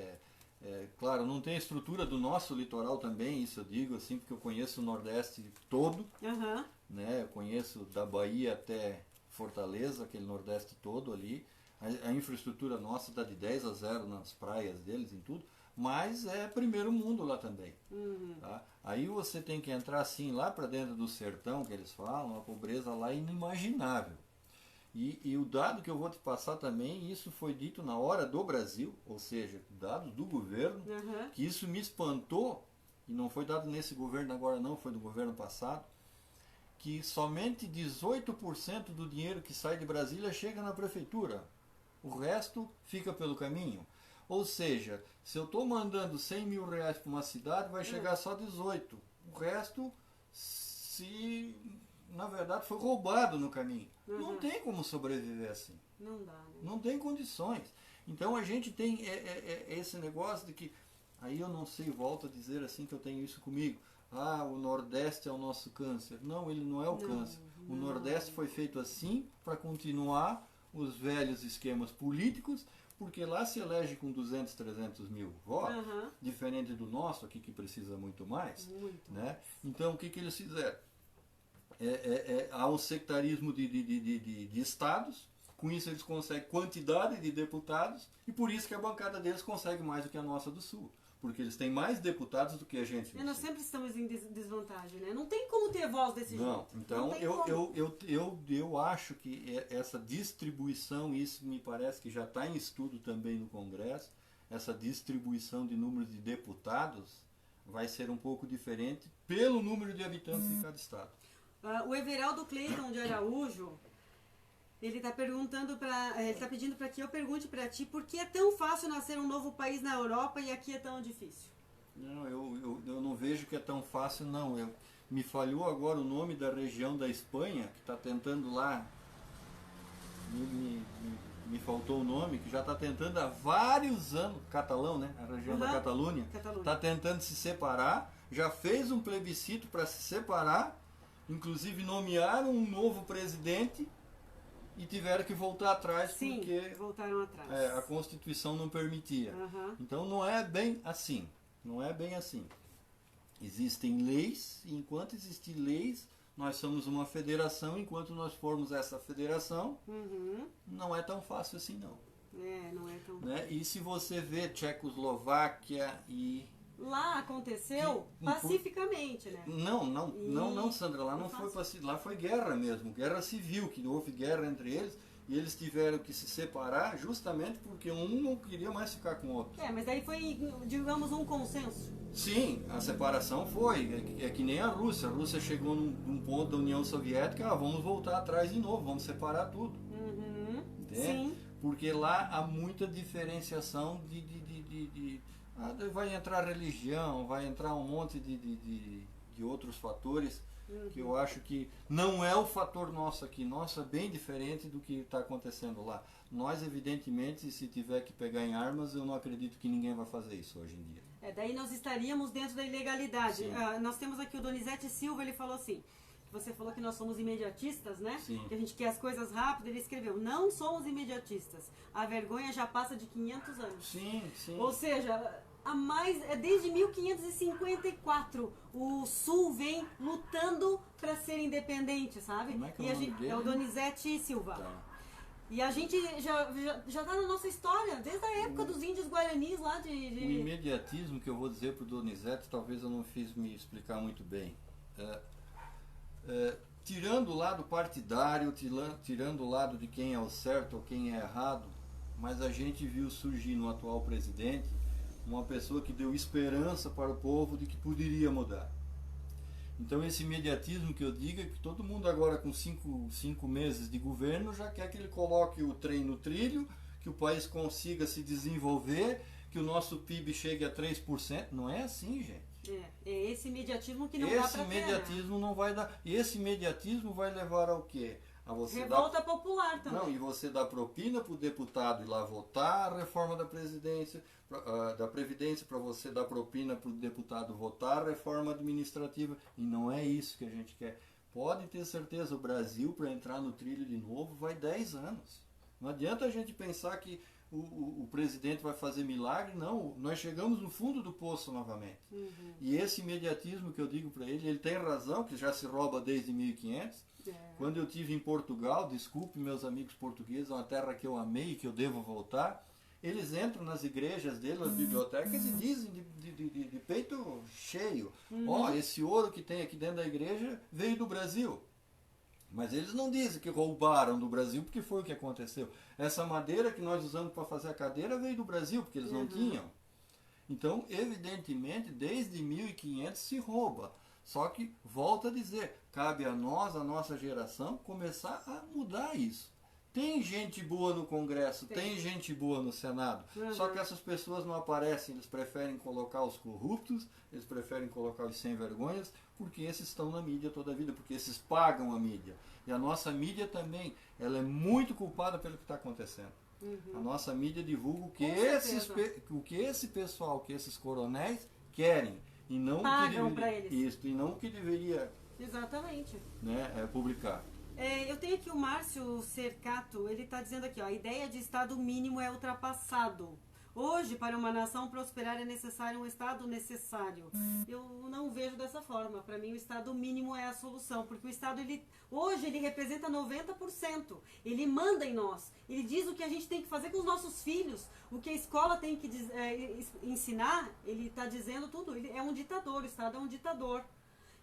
Claro, não tem a estrutura do nosso litoral também, isso eu digo assim, porque eu conheço o Nordeste todo, né? Eu conheço da Bahia até Fortaleza, aquele Nordeste todo ali. A infraestrutura nossa dá de 10-0 nas praias deles, em tudo, mas é primeiro mundo lá também. Tá? Aí você tem que entrar assim lá para dentro do sertão, que eles falam, a pobreza lá é inimaginável. E o dado que eu vou te passar também, isso foi dito na hora do Brasil, ou seja, dados do governo, que isso me espantou, e não foi dado nesse governo agora não, foi do governo passado, que somente 18% do dinheiro que sai de Brasília chega na prefeitura. O resto fica pelo caminho. Ou seja, se eu estou mandando 100 mil reais para uma cidade, vai chegar só 18. O resto, na verdade, foi roubado no caminho. Não tem como sobreviver assim. Não dá, né? Não tem condições. Então a gente tem esse negócio de que, aí eu não sei, volto a dizer assim que eu tenho isso comigo. O Nordeste é o nosso câncer. Não, ele não é o câncer. O Nordeste foi feito assim para continuar os velhos esquemas políticos, porque lá se elege com 200, 300 mil votos, diferente do nosso aqui que precisa muito mais. Né? Então o que eles fizeram? Há um sectarismo de estados, com isso eles conseguem quantidade de deputados, e por isso que a bancada deles consegue mais do que a nossa do Sul. Porque eles têm mais deputados do que a gente. Nós sempre estamos em desvantagem, né? Não tem como ter voz desse jeito. Então eu acho que essa distribuição, isso me parece que já está em estudo também no Congresso, essa distribuição de números de deputados vai ser um pouco diferente pelo número de habitantes de cada estado. O Everaldo Cleiton de Araújo, ele está pedindo para que eu pergunte para ti por que é tão fácil nascer um novo país na Europa e aqui é tão difícil. Não, eu não vejo que é tão fácil, não. Me falhou agora o nome da região da Espanha, que está tentando lá, me faltou o nome, que já está tentando há vários anos, catalão, né? A região da Catalunha, está tentando se separar, já fez um plebiscito para se separar, inclusive nomearam um novo presidente e tiveram que voltar atrás. Sim, porque voltaram atrás. A Constituição não permitia. Então não é bem assim. Não é bem assim. Existem leis, e enquanto existem leis, nós somos uma federação, enquanto nós formos essa federação, não é tão fácil assim não. Não é tão... Né? E se você vê Tchecoslováquia e... Lá aconteceu pacificamente, né? Não, Sandra, lá não foi pacífico, lá foi guerra mesmo, guerra civil, que houve guerra entre eles, e eles tiveram que se separar justamente porque um não queria mais ficar com o outro. Mas daí foi, digamos, um consenso. Sim, a separação foi, é que nem a Rússia chegou num ponto da União Soviética, vamos voltar atrás de novo, vamos separar tudo. Sim. Porque lá há muita diferenciação vai entrar religião, vai entrar um monte de outros fatores que eu acho que não é o fator nosso aqui. Nosso é bem diferente do que está acontecendo lá. Nós, evidentemente, se tiver que pegar em armas, eu não acredito que ninguém vai fazer isso hoje em dia. Daí nós estaríamos dentro da ilegalidade. Nós temos aqui o Donizete Silva, ele falou assim, você falou que nós somos imediatistas, né? Sim. Que a gente quer as coisas rápido. Ele escreveu, não somos imediatistas. A vergonha já passa de 500 anos. Sim. Ou seja, desde 1554 o Sul vem lutando para ser independente, sabe? Como é que é o nome dele? É o Donizete Silva. Tá. E a gente já tá na nossa história, desde a época dos índios guaranis lá O imediatismo que eu vou dizer para o Donizete, talvez eu não fiz me explicar muito bem. Tirando o lado partidário, tirando o lado de quem é o certo ou quem é errado, mas a gente viu surgir no atual presidente uma pessoa que deu esperança para o povo de que poderia mudar. Então esse imediatismo que eu digo é que todo mundo agora com 5 meses de governo já quer que ele coloque o trem no trilho, que o país consiga se desenvolver, que o nosso PIB chegue a 3%. Não é assim, gente. É esse imediatismo que não dá para ter. Esse imediatismo não vai dar. E esse imediatismo vai levar ao quê? A você revolta popular também. Não, e você dá propina para o deputado ir lá votar a reforma da Previdência para você dar propina para o deputado votar a reforma administrativa. E não é isso que a gente quer. Pode ter certeza, o Brasil, para entrar no trilho de novo, vai 10 anos. Não adianta a gente pensar que o presidente vai fazer milagre, não. Nós chegamos no fundo do poço novamente. E esse imediatismo que eu digo para ele tem razão, que já se rouba desde 1500. Quando eu estive em Portugal, desculpe meus amigos portugueses, é uma terra que eu amei e que eu devo voltar, eles entram nas igrejas deles, nas bibliotecas e dizem de peito cheio, esse ouro que tem aqui dentro da igreja veio do Brasil. Mas eles não dizem que roubaram do Brasil, porque foi o que aconteceu. Essa madeira que nós usamos para fazer a cadeira veio do Brasil, porque eles não tinham. Então, evidentemente, desde 1500 se rouba. Só que, volto a dizer, cabe a nós, a nossa geração, começar a mudar isso. Tem gente boa no Congresso, tem gente boa no Senado, só que essas pessoas não aparecem, eles preferem colocar os corruptos, eles preferem colocar os sem-vergonhas, porque esses estão na mídia toda a vida, porque esses pagam a mídia. E a nossa mídia também, ela é muito culpada pelo que está acontecendo. A nossa mídia divulga o que esse pessoal, que esses coronéis querem. E não pagam para eles. Isso, e não o que deveria publicar. Eu tenho aqui o Márcio Cercato, ele está dizendo aqui, a ideia de Estado mínimo é ultrapassado. Hoje, para uma nação prosperar, é necessário um Estado necessário. Eu não vejo dessa forma. Para mim, o Estado mínimo é a solução, porque o Estado, hoje, ele representa 90%. Ele manda em nós. Ele diz o que a gente tem que fazer com os nossos filhos, o que a escola tem que ensinar, ele está dizendo tudo. Ele é um ditador, o Estado é um ditador.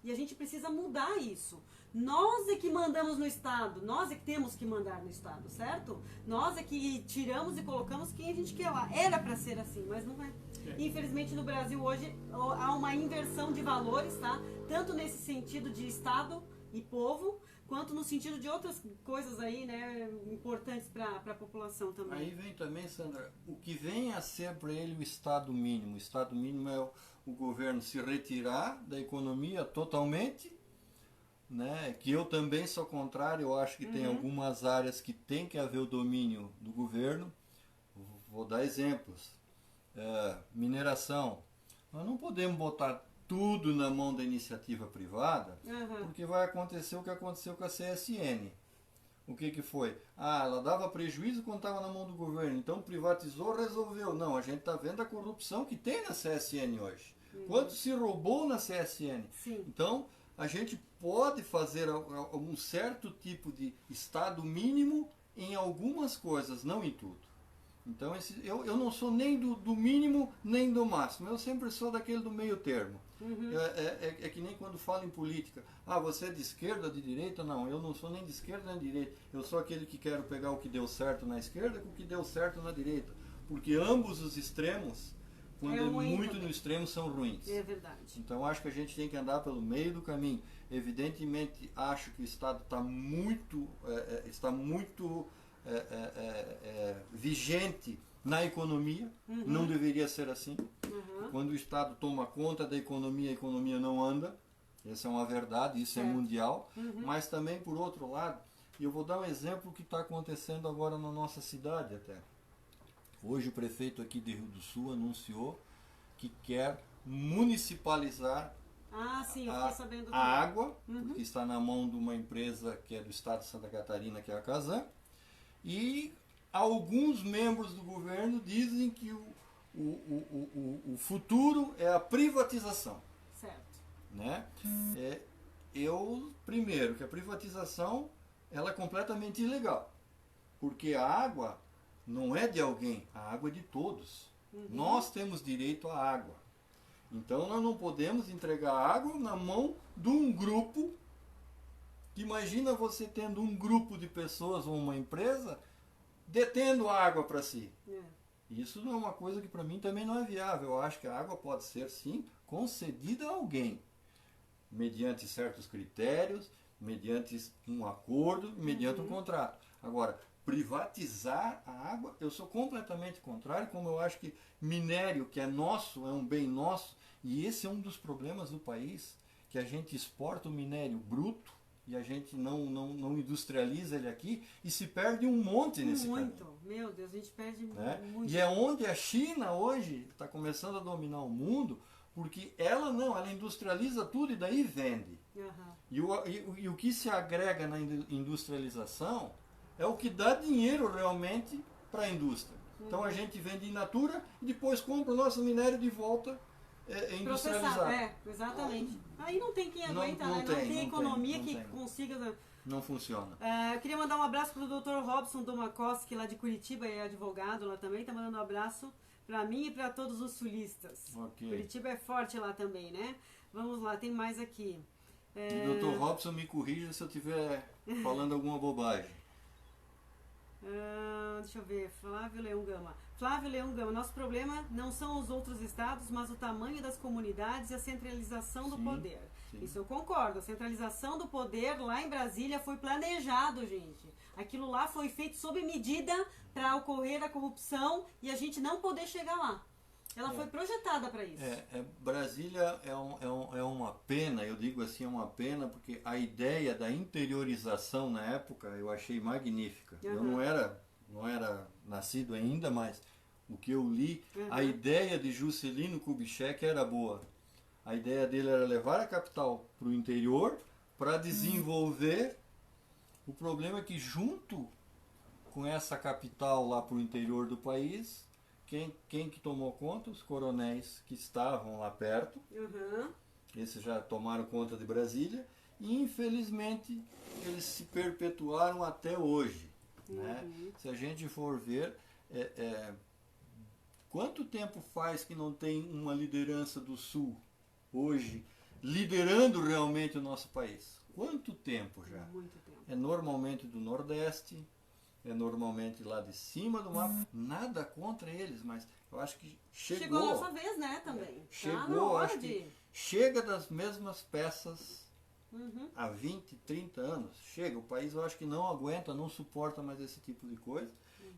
E a gente precisa mudar isso. Nós é que mandamos no Estado, nós é que temos que mandar no Estado, certo? Nós é que tiramos e colocamos quem a gente quer lá. Era para ser assim, mas não é. Infelizmente no Brasil hoje há uma inversão de valores, tá? Tanto nesse sentido de Estado e povo, quanto no sentido de outras coisas aí, né, importantes para a população também. Aí vem também, Sandra, o que vem a ser para ele o Estado mínimo. O Estado mínimo é o governo se retirar da economia totalmente, né, que eu também sou contrário, eu acho que tem algumas áreas que tem que haver o domínio do governo. Vou dar exemplos. Mineração. Nós não podemos botar tudo na mão da iniciativa privada, porque vai acontecer o que aconteceu com a CSN. O que foi? Ela dava prejuízo quando estava na mão do governo, então privatizou, resolveu. Não, a gente está vendo a corrupção que tem na CSN hoje. Quanto se roubou na CSN? Sim. Então, a gente pode fazer um certo tipo de estado mínimo em algumas coisas, não em tudo. Então, eu não sou nem do mínimo, nem do máximo. Eu sempre sou daquele do meio termo. É que nem quando falo em política. Você é de esquerda ou de direita? Não, eu não sou nem de esquerda nem de direita. Eu sou aquele que quero pegar o que deu certo na esquerda com o que deu certo na direita. Porque ambos os extremos, quando é muito no extremo, são ruins. É verdade. Então, acho que a gente tem que andar pelo meio do caminho. Evidentemente, acho que o Estado está muito vigente na economia. Não deveria ser assim. Quando o Estado toma conta da economia, a economia não anda. Essa é uma verdade, isso é mundial. Mas também, por outro lado, eu vou dar um exemplo que está acontecendo agora na nossa cidade até. Hoje o prefeito aqui de Rio do Sul anunciou que quer municipalizar sim, eu fiquei sabendo a água, porque está na mão de uma empresa que é do estado de Santa Catarina, que é a Casan. E alguns membros do governo dizem que o futuro é a privatização. Certo. Né? Primeiro, que a privatização ela é completamente ilegal. Porque a água não é de alguém, a água é de todos. Nós temos direito à água. Então nós não podemos entregar água na mão de um grupo. Imagina você tendo um grupo de pessoas ou uma empresa detendo a água para si. Isso não é uma coisa que para mim também não é viável. Eu acho que a água pode ser sim concedida a alguém, mediante certos critérios, mediante um acordo, mediante um contrato. Agora, privatizar a água, eu sou completamente contrário, como eu acho que minério, que é nosso, é um bem nosso, e esse é um dos problemas do país, que a gente exporta o minério bruto e a gente não industrializa ele aqui e se perde um monte nesse caminho. Meu Deus, a gente perde muito. E é onde a China hoje está começando a dominar o mundo, porque ela industrializa tudo e daí vende. E o que se agrega na industrialização é o que dá dinheiro realmente para a indústria. Então a gente vende in natura e depois compra o nosso minério de volta industrializado. Exatamente. Aí não tem quem aguenta, não tem economia que consiga. Não funciona. Eu queria mandar um abraço para o Dr. Robson Domakoski, lá de Curitiba, é advogado lá também, está mandando um abraço para mim e para todos os sulistas. Curitiba é forte lá também, né? Vamos lá, tem mais aqui. E Dr. Robson, me corrija se eu estiver falando alguma bobagem. Deixa eu ver, Flávio Leão Gama, nosso problema não são os outros estados, mas o tamanho das comunidades e a centralização do poder. Isso eu concordo, a centralização do poder lá em Brasília foi planejado, gente. Aquilo lá foi feito sob medida para ocorrer a corrupção e a gente não poder chegar lá. Ela foi projetada para isso. Brasília é uma pena, eu digo assim, é uma pena, porque a ideia da interiorização na época eu achei magnífica. Eu não era nascido ainda, mas o que eu li, a ideia de Juscelino Kubitschek era boa. A ideia dele era levar a capital para o interior para desenvolver. O problema é que junto com essa capital lá para o interior do país, quem que tomou conta? Os coronéis que estavam lá perto. Esses já tomaram conta de Brasília. E infelizmente eles se perpetuaram até hoje. Né? Se a gente for ver, quanto tempo faz que não tem uma liderança do Sul hoje liderando realmente o nosso país? Quanto tempo já? Muito tempo. É normalmente do Nordeste, é normalmente lá de cima do mapa. Nada contra eles, mas eu acho que chegou a nossa vez, né, também. Chegou, acho que chega das mesmas peças há 20, 30 anos. Chega, o país eu acho que não aguenta, não suporta mais esse tipo de coisa.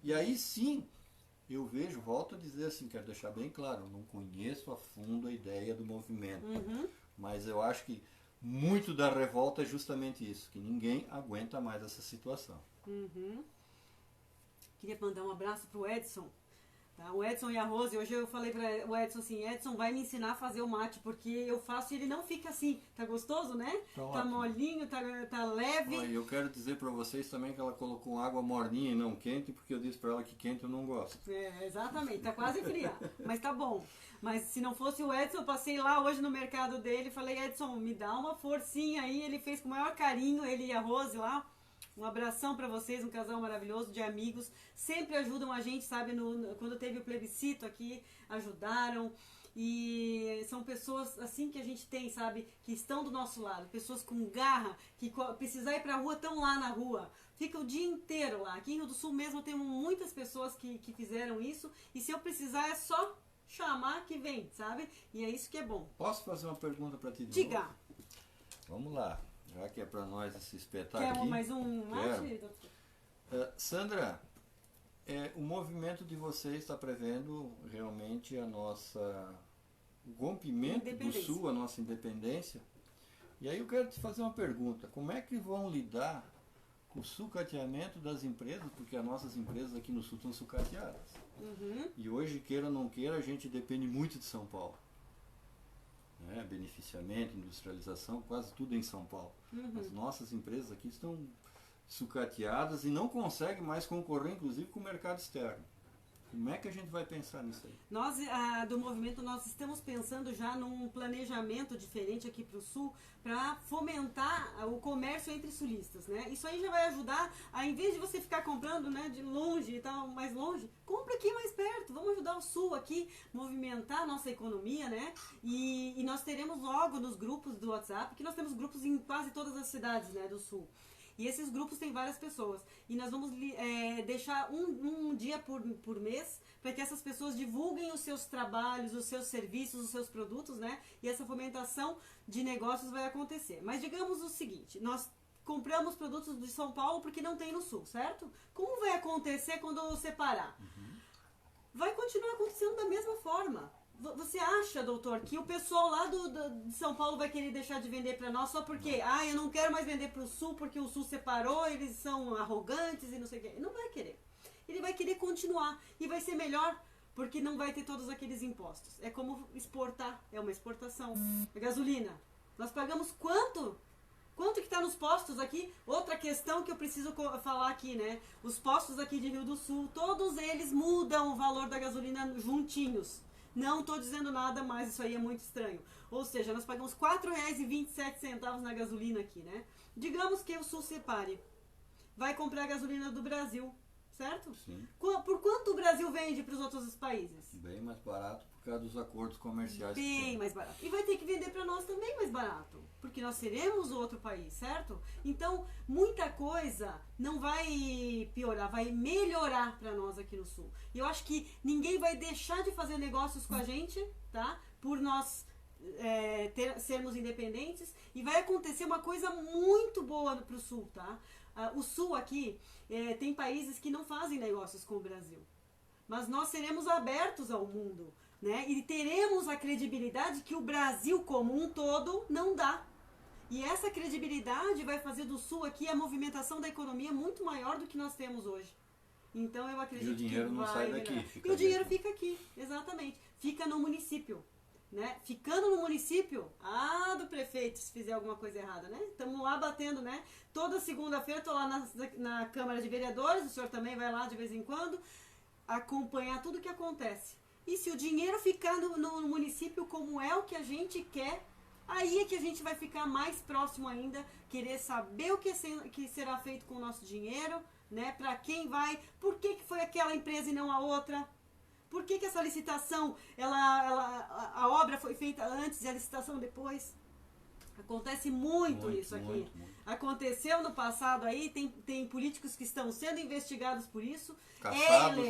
E aí sim, eu vejo, volto a dizer assim, quero deixar bem claro, eu não conheço a fundo a ideia do movimento. Mas eu acho que muito da revolta é justamente isso, que ninguém aguenta mais essa situação. Queria mandar um abraço pro Edson. Tá? O Edson e a Rose, hoje eu falei para o Edson assim, Edson vai me ensinar a fazer o mate, porque eu faço e ele não fica assim. Tá gostoso, né? Tá molinho, tá leve. E eu quero dizer para vocês também que ela colocou água morninha e não quente, porque eu disse para ela que quente eu não gosto. Exatamente, tá quase fria, mas tá bom. Mas se não fosse o Edson, eu passei lá hoje no mercado dele e falei, Edson, me dá uma forcinha aí. Ele fez com o maior carinho, ele e a Rose lá. Um abração para vocês, um casal maravilhoso de amigos. Sempre ajudam a gente, sabe? Quando teve o plebiscito aqui, ajudaram. E são pessoas assim que a gente tem, sabe? Que estão do nosso lado. Pessoas com garra, que precisar ir pra rua, estão lá na rua. Fica o dia inteiro lá. Aqui em Rio do Sul mesmo temos muitas pessoas que fizeram isso. E se eu precisar é só chamar que vem, sabe? E é isso que é bom. Posso fazer uma pergunta para ti? Diga. Vamos lá. Já que é para nós esse espetáculo. Quer mais um mate, doutor? Sandra, o movimento de vocês está prevendo realmente o rompimento do Sul, a nossa independência. E aí eu quero te fazer uma pergunta. Como é que vão lidar com o sucateamento das empresas? Porque as nossas empresas aqui no Sul estão sucateadas. E hoje, queira ou não queira, a gente depende muito de São Paulo. Beneficiamento, industrialização, quase tudo em São Paulo. As nossas empresas aqui estão sucateadas e não conseguem mais concorrer, inclusive, com o mercado externo. Como é que a gente vai pensar nisso aí? Nós, do movimento, nós estamos pensando já num planejamento diferente aqui para o Sul, para fomentar o comércio entre sulistas, né? Isso aí já vai ajudar, em vez de você ficar comprando, né, de longe e tal, mais longe, compra aqui mais perto, vamos ajudar o Sul aqui, movimentar a nossa economia, né? E nós teremos logo nos grupos do WhatsApp, que nós temos grupos em quase todas as cidades, né, do Sul. E esses grupos têm várias pessoas. E nós vamos deixar um dia por mês para que essas pessoas divulguem os seus trabalhos, os seus serviços, os seus produtos, né? E essa fomentação de negócios vai acontecer. Mas digamos o seguinte, nós compramos produtos de São Paulo porque não tem no Sul, certo? Como vai acontecer quando separar? Vai continuar acontecendo da mesma forma. Você acha, doutor, que o pessoal lá de São Paulo vai querer deixar de vender para nós só porque, eu não quero mais vender para o Sul porque o Sul separou, eles são arrogantes e não sei o quê. Não vai querer. Ele vai querer continuar e vai ser melhor porque não vai ter todos aqueles impostos. É como exportar, é uma exportação. A gasolina, nós pagamos quanto? Quanto que está nos postos aqui? Outra questão que eu preciso falar aqui, né? Os postos aqui de Rio do Sul, todos eles mudam o valor da gasolina juntinhos. Não estou dizendo nada, mas isso aí é muito estranho. Ou seja, nós pagamos R$ 4,27 na gasolina aqui, né? Digamos que o Sul separe. Vai comprar a gasolina do Brasil, certo? Sim. Por quanto o Brasil vende para os outros países? Bem mais barato por causa dos acordos comerciais. Bem mais barato. E vai ter que vender para nós também mais barato. Porque nós seremos o outro país, certo? Então, muita coisa não vai piorar, vai melhorar para nós aqui no Sul. E eu acho que ninguém vai deixar de fazer negócios com a gente, tá? Por nós sermos independentes. E vai acontecer uma coisa muito boa para o Sul, tá? O Sul aqui tem países que não fazem negócios com o Brasil. Mas nós seremos abertos ao mundo, né? E teremos a credibilidade que o Brasil como um todo não dá. E essa credibilidade vai fazer do Sul aqui a movimentação da economia muito maior do que nós temos hoje. Então eu acredito que o dinheiro não sai daqui. E o dinheiro fica aqui, exatamente. Fica no município. Né? Ficando no município, do prefeito, se fizer alguma coisa errada, né? Estamos lá batendo, né? Toda segunda-feira estou lá na Câmara de Vereadores, o senhor também vai lá de vez em quando, acompanhar tudo o que acontece. E se o dinheiro ficar no município como é o que a gente quer, aí é que a gente vai ficar mais próximo ainda, querer saber o que será feito com o nosso dinheiro, né? Para quem vai, por que foi aquela empresa e não a outra? Por que essa licitação, a obra foi feita antes e a licitação depois? Acontece muito isso aqui. Muito. Aconteceu no passado aí, tem políticos que estão sendo investigados por isso. Caçados,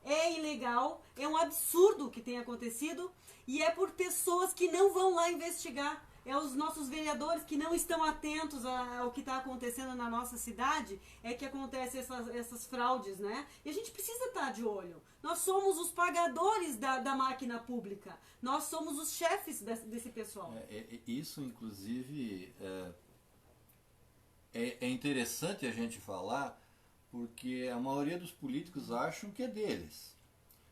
é ilegal, é um absurdo o que tem acontecido e é por pessoas que não vão lá investigar. é os nossos vereadores que não estão atentos ao que está acontecendo na nossa cidade, é que acontecem essas fraudes, né? E a gente precisa estar de olho. Nós somos os pagadores da máquina pública. Nós somos os chefes desse pessoal. Isso, inclusive, é interessante a gente falar, porque a maioria dos políticos acham que é deles.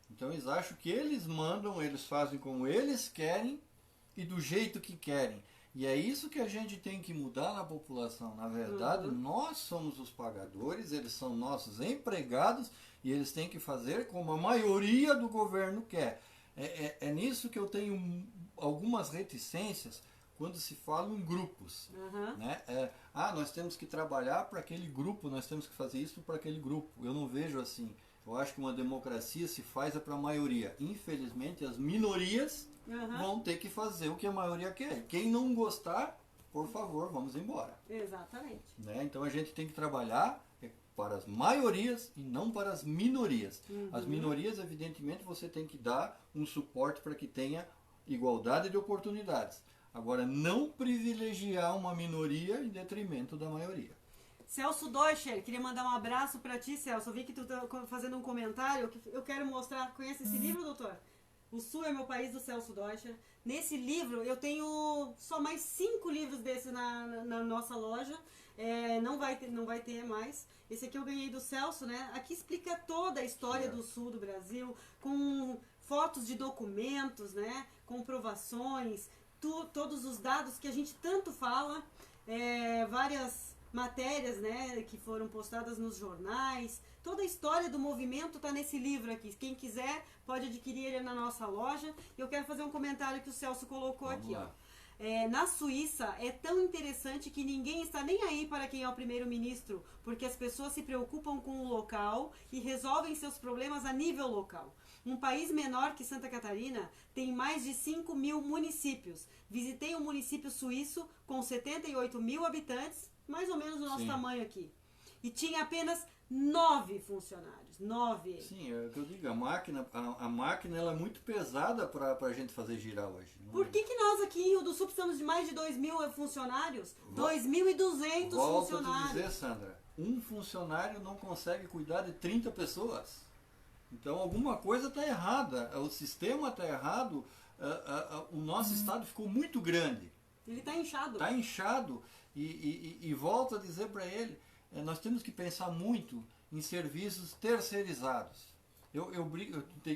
Então eles acham que eles mandam, eles fazem como eles querem e do jeito que querem. E é isso que a gente tem que mudar na população. Na verdade, nós somos os pagadores, eles são nossos empregados e eles têm que fazer como a maioria do governo quer. É nisso que eu tenho algumas reticências quando se fala em grupos. Né? Nós temos que trabalhar para aquele grupo, nós temos que fazer isso para aquele grupo. Eu não vejo assim. Eu acho que uma democracia se faz para a maioria. Infelizmente, as minorias vão ter que fazer o que a maioria quer. Quem não gostar, por favor, vamos embora. Exatamente. Né? Então a gente tem que trabalhar para as maiorias e não para as minorias. As minorias, evidentemente, você tem que dar um suporte para que tenha igualdade de oportunidades. Agora, não privilegiar uma minoria em detrimento da maioria. Celso Deutscher, queria mandar um abraço para ti, Celso. Eu vi que tu tá fazendo um comentário que eu quero mostrar. Conhece esse livro, doutor? O Sul é Meu País, do Celso Deutscher. Nesse livro, eu tenho só mais 5 livros desses na nossa loja. Não vai ter mais. Esse aqui eu ganhei do Celso, né? Aqui explica toda a história do Sul do Brasil, com fotos de documentos, né? Comprovações, todos os dados que a gente tanto fala, várias matérias, né, que foram postadas nos jornais. Toda a história do movimento está nesse livro aqui. Quem quiser pode adquirir ele na nossa loja. Eu quero fazer um comentário que o Celso colocou aqui. Ó. Na Suíça é tão interessante que ninguém está nem aí para quem é o primeiro-ministro, porque as pessoas se preocupam com o local e resolvem seus problemas a nível local. Um país menor que Santa Catarina tem mais de 5.000 municípios. Visitei um município suíço com 78 mil habitantes, mais ou menos o nosso tamanho aqui. E tinha apenas 9 funcionários. 9. Sim, é o que eu digo, a máquina ela é muito pesada para a gente fazer girar hoje. Por que nós aqui em Rio do Sul precisamos de mais de 2.000 funcionários? 2.200 funcionários. Volto a te dizer, Sandra, um funcionário não consegue cuidar de 30 pessoas. Então alguma coisa está errada, o sistema está errado, o nosso estado ficou muito grande. Ele está inchado. Está inchado. E volto a dizer para ele, nós temos que pensar muito em serviços terceirizados.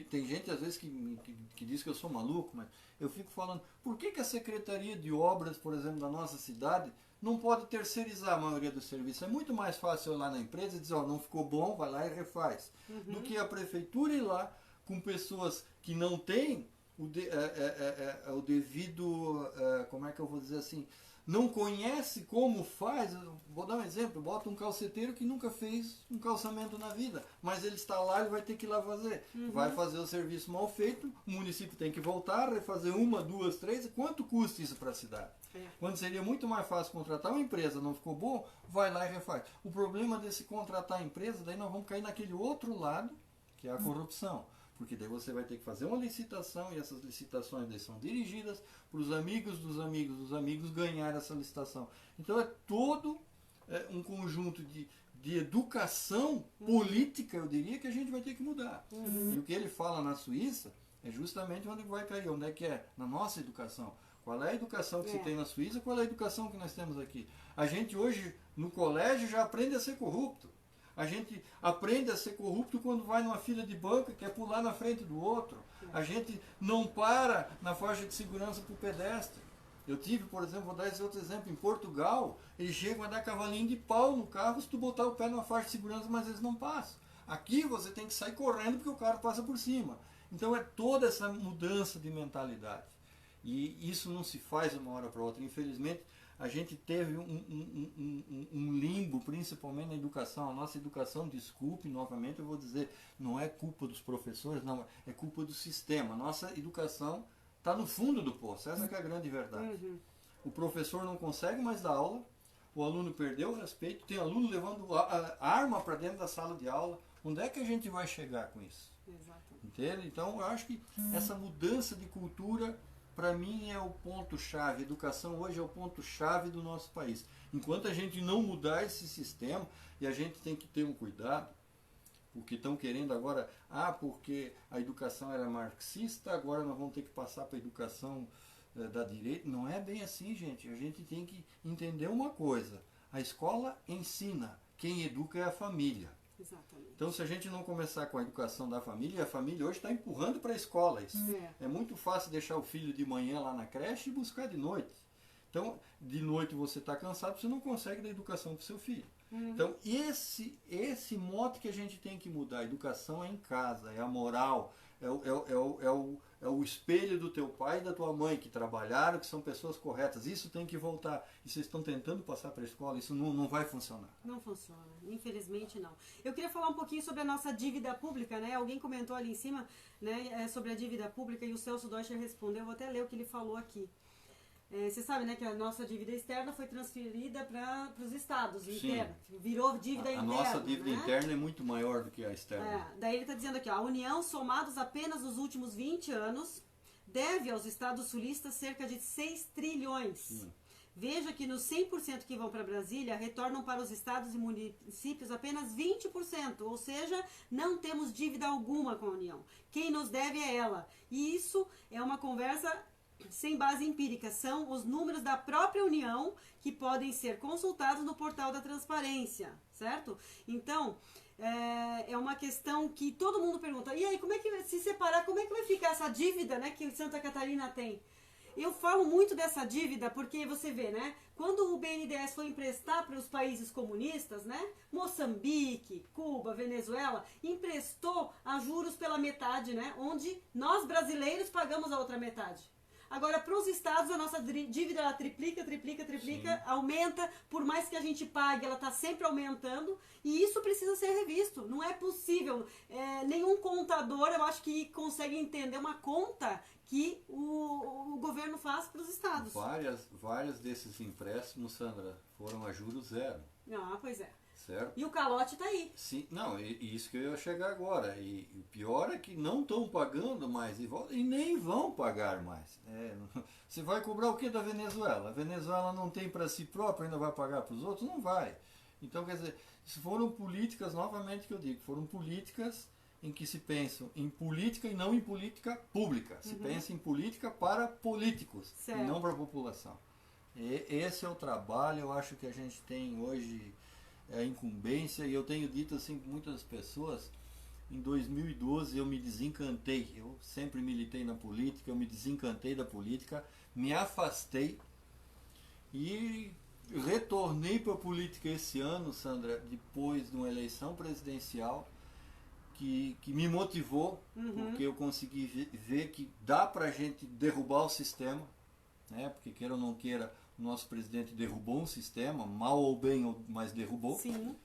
Tem gente às vezes que diz que eu sou maluco, mas eu fico falando, por que a Secretaria de Obras, por exemplo, da nossa cidade, não pode terceirizar a maioria dos serviços? É muito mais fácil eu ir lá na empresa e dizer, não ficou bom, vai lá e refaz. Do que a prefeitura ir lá com pessoas que não têm o devido, como é que eu vou dizer assim, não conhece como faz. Vou dar um exemplo, bota um calceteiro que nunca fez um calçamento na vida, mas ele está lá e vai ter que ir lá fazer. Vai fazer o serviço mal feito, o município tem que voltar, refazer 1, 2, 3, quanto custa isso para a cidade? Quando seria muito mais fácil contratar uma empresa, não ficou bom, vai lá e refaz. O problema desse contratar a empresa, daí nós vamos cair naquele outro lado, que é a corrupção. Porque daí você vai ter que fazer uma licitação e essas licitações daí são dirigidas para os amigos dos amigos dos amigos ganhar essa licitação. Então é todo um conjunto de educação política, eu diria, que a gente vai ter que mudar. E o que ele fala na Suíça é justamente onde vai cair, onde é que é? Na nossa educação. Qual é a educação que se tem na Suíça, qual é a educação que nós temos aqui? A gente hoje, no colégio, já aprende a ser corrupto. A gente aprende a ser corrupto quando vai numa fila de banco e quer pular na frente do outro. A gente não para na faixa de segurança para o pedestre. Eu tive, por exemplo, vou dar esse outro exemplo, em Portugal, eles chegam a dar cavalinho de pau no carro se tu botar o pé na faixa de segurança, mas eles não passam. Aqui você tem que sair correndo porque o carro passa por cima. Então é toda essa mudança de mentalidade. E isso não se faz de uma hora para outra. Infelizmente, a gente teve um limbo, principalmente na educação. A nossa educação, desculpe, novamente eu vou dizer, não é culpa dos professores, não, é culpa do sistema. A nossa educação está no fundo do poço, essa que é a grande verdade. O professor não consegue mais dar aula, o aluno perdeu o respeito, tem aluno levando a arma para dentro da sala de aula. Onde é que a gente vai chegar com isso? Exatamente. Entende? Então eu acho que essa mudança de cultura para mim é o ponto-chave. Educação hoje é o ponto-chave do nosso país. Enquanto a gente não mudar esse sistema, e a gente tem que ter um cuidado, porque estão querendo agora, porque a educação era marxista, agora nós vamos ter que passar para a educação da direita. Não é bem assim, gente. A gente tem que entender uma coisa. A escola ensina, quem educa é a família. Exatamente. Então, se a gente não começar com a educação da família, e a família hoje está empurrando para a escola isso. É muito fácil deixar o filho de manhã lá na creche e buscar de noite. Então, de noite você está cansado, você não consegue dar educação para o seu filho. Então, esse mote que a gente tem que mudar. A educação é em casa, é a moral, é o espelho do teu pai e da tua mãe que trabalharam, que são pessoas corretas. Isso tem que voltar. E vocês estão tentando passar para a escola, isso não vai funcionar. Não funciona, infelizmente não. Eu queria falar um pouquinho sobre a nossa dívida pública, né? Alguém comentou ali em cima, né, sobre a dívida pública e o Celso Deutscher respondeu. Eu vou até ler o que ele falou aqui. Você sabe, né, que a nossa dívida externa foi transferida para os estados, interna, virou dívida interna. A nossa dívida interna é muito maior do que a externa. Daí ele está dizendo aqui, ó, a União, somados apenas nos últimos 20 anos, deve aos estados sulistas cerca de 6 trilhões. Sim. Veja que nos 100% que vão para Brasília, retornam para os estados e municípios apenas 20%, ou seja, não temos dívida alguma com a União. Quem nos deve é ela. E isso é uma conversa sem base empírica, são os números da própria União que podem ser consultados no portal da transparência, certo? Então, é uma questão que todo mundo pergunta, e aí, como é que, se separar, como é que vai ficar essa dívida, né, que Santa Catarina tem? Eu falo muito dessa dívida porque você vê, né, quando o BNDES foi emprestar para os países comunistas, né, Moçambique, Cuba, Venezuela, emprestou a juros pela metade, né, onde nós brasileiros pagamos a outra metade. Agora, para os estados, a nossa dívida ela triplica, Sim. Aumenta, por mais que a gente pague, ela está sempre aumentando, e isso precisa ser revisto. Não é possível, nenhum contador, eu acho que consegue entender uma conta que o governo faz para os estados. Várias desses empréstimos, Sandra, foram a juros zero. Pois é. Certo? E o calote está aí. Sim, não, isso que eu ia chegar agora. E o pior é que não estão pagando mais e nem vão pagar mais. Você vai cobrar o que da Venezuela? A Venezuela não tem para si própria, ainda vai pagar para os outros? Não vai. Então, quer dizer, isso foram políticas, novamente que eu digo, foram políticas em que se pensam em política e não em política pública. Se pensa em política para políticos, certo, e não para a população. Esse é o trabalho, eu acho que a gente tem hoje... a incumbência, e eu tenho dito assim para muitas pessoas, em 2012 eu me desencantei, eu sempre militei na política, eu me desencantei da política, me afastei e retornei para a política esse ano, Sandra, depois de uma eleição presidencial que me motivou, porque eu consegui ver que dá para a gente derrubar o sistema, né? Porque queira ou não queira, o nosso presidente derrubou um sistema, mal ou bem, mas derrubou. Sim.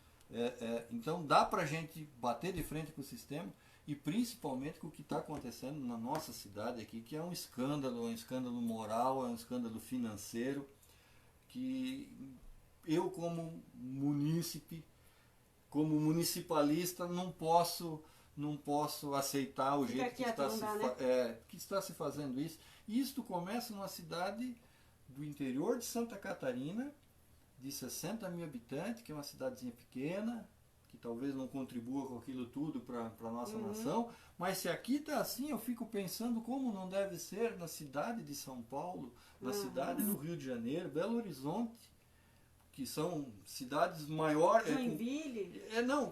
Então dá para a gente bater de frente com o sistema e principalmente com o que está acontecendo na nossa cidade aqui, que é um escândalo moral, é um escândalo financeiro, que eu como munícipe, como municipalista, não posso aceitar o jeito que está se fazendo isso. E isto começa numa cidade do interior de Santa Catarina, de 60 mil habitantes, que é uma cidadezinha pequena, que talvez não contribua com aquilo tudo para a nossa nação, mas se aqui está assim, eu fico pensando como não deve ser na cidade de São Paulo, na cidade do Rio de Janeiro, Belo Horizonte, que são cidades maiores... Joinville?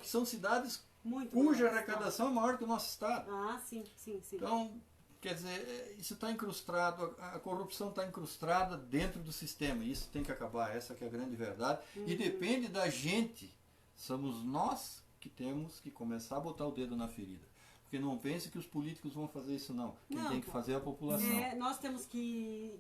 Que são cidades muito cuja arrecadação é maior que o nosso estado. Sim. Então... quer dizer, isso está incrustado, a corrupção está incrustada dentro do sistema, e isso tem que acabar, essa que é a grande verdade, e depende da gente, somos nós que temos que começar a botar o dedo na ferida, porque não pense que os políticos vão fazer isso não, quem tem que fazer é a população. Nós temos que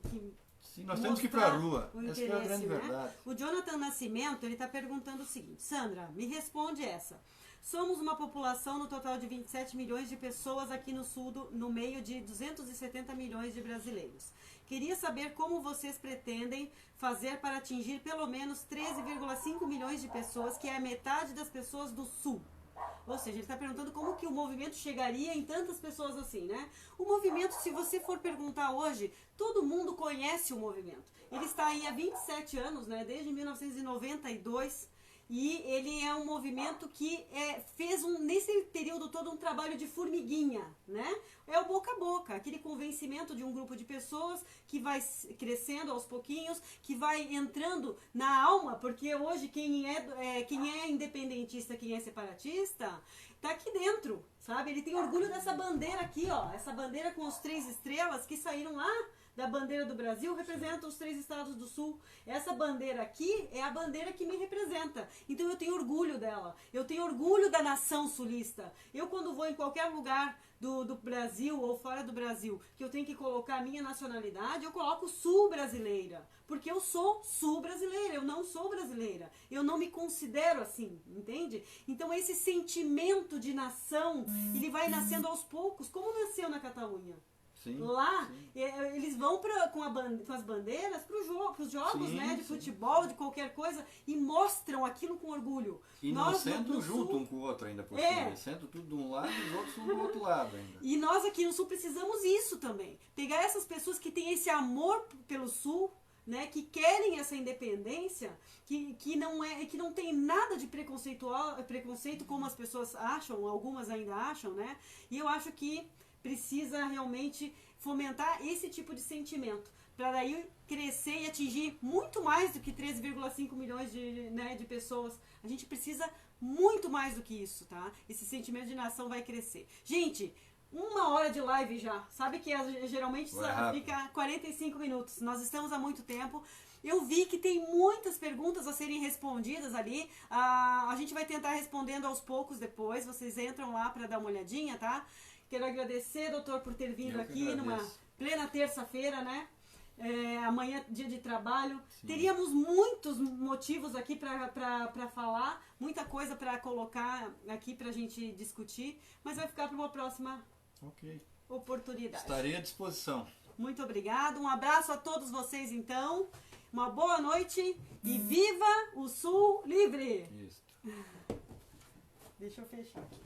Sim, nós temos que ir para a rua, essa é a grande verdade. O Jonathan Nascimento, ele está perguntando o seguinte, Sandra, me responde essa. Somos uma população no total de 27 milhões de pessoas aqui no sul, no meio de 270 milhões de brasileiros. Queria saber como vocês pretendem fazer para atingir pelo menos 13,5 milhões de pessoas, que é a metade das pessoas do sul. Ou seja, ele está perguntando como que o movimento chegaria em tantas pessoas assim, né? O movimento, se você for perguntar hoje, todo mundo conhece o movimento. Ele está aí há 27 anos, né? Desde 1992. E ele é um movimento que fez nesse período todo um trabalho de formiguinha, né? É o boca a boca, aquele convencimento de um grupo de pessoas que vai crescendo aos pouquinhos, que vai entrando na alma, porque hoje quem é independentista, quem é separatista, tá aqui dentro, sabe? Ele tem orgulho dessa bandeira aqui, ó, essa bandeira com as 3 estrelas que saíram lá da bandeira do Brasil, representa os 3 estados do sul. Essa bandeira aqui é a bandeira que me representa. Então eu tenho orgulho dela. Eu tenho orgulho da nação sulista. Eu, quando vou em qualquer lugar do Brasil ou fora do Brasil, que eu tenho que colocar a minha nacionalidade, eu coloco sul brasileira. Porque eu sou sul brasileira, eu não sou brasileira. Eu não me considero assim, entende? Então esse sentimento de nação, ele vai nascendo aos poucos, como nasceu na Catalunha. Sim, lá, sim. Eles vão com as bandeiras para os jogos, Sim, né, de sim. futebol, de qualquer coisa, e mostram aquilo com orgulho. E não sentam junto um com o outro ainda por cima. Eles sentam tudo de um lado e os outros do outro lado ainda. E nós aqui no Sul precisamos isso também. Pegar essas pessoas que têm esse amor pelo Sul, né, que querem essa independência, que não tem nada de preconceito como as pessoas acham, algumas ainda acham, né? E eu acho que precisa realmente fomentar esse tipo de sentimento, para daí crescer e atingir muito mais do que 13,5 milhões de pessoas. A gente precisa muito mais do que isso, tá? Esse sentimento de nação vai crescer. Gente, 1 hora de live já. Sabe que geralmente fica 45 minutos. Nós estamos há muito tempo. Eu vi que tem muitas perguntas a serem respondidas ali. A gente vai tentar respondendo aos poucos depois. Vocês entram lá para dar uma olhadinha, tá? Quero agradecer, doutor, por ter vindo aqui numa plena terça-feira, né? Amanhã, dia de trabalho. Sim. Teríamos muitos motivos aqui para falar, muita coisa para colocar aqui para a gente discutir, mas vai ficar para uma próxima oportunidade. Estarei à disposição. Muito obrigada. Um abraço a todos vocês, então. Uma boa noite e viva o Sul Livre! Isso. Deixa eu fechar aqui.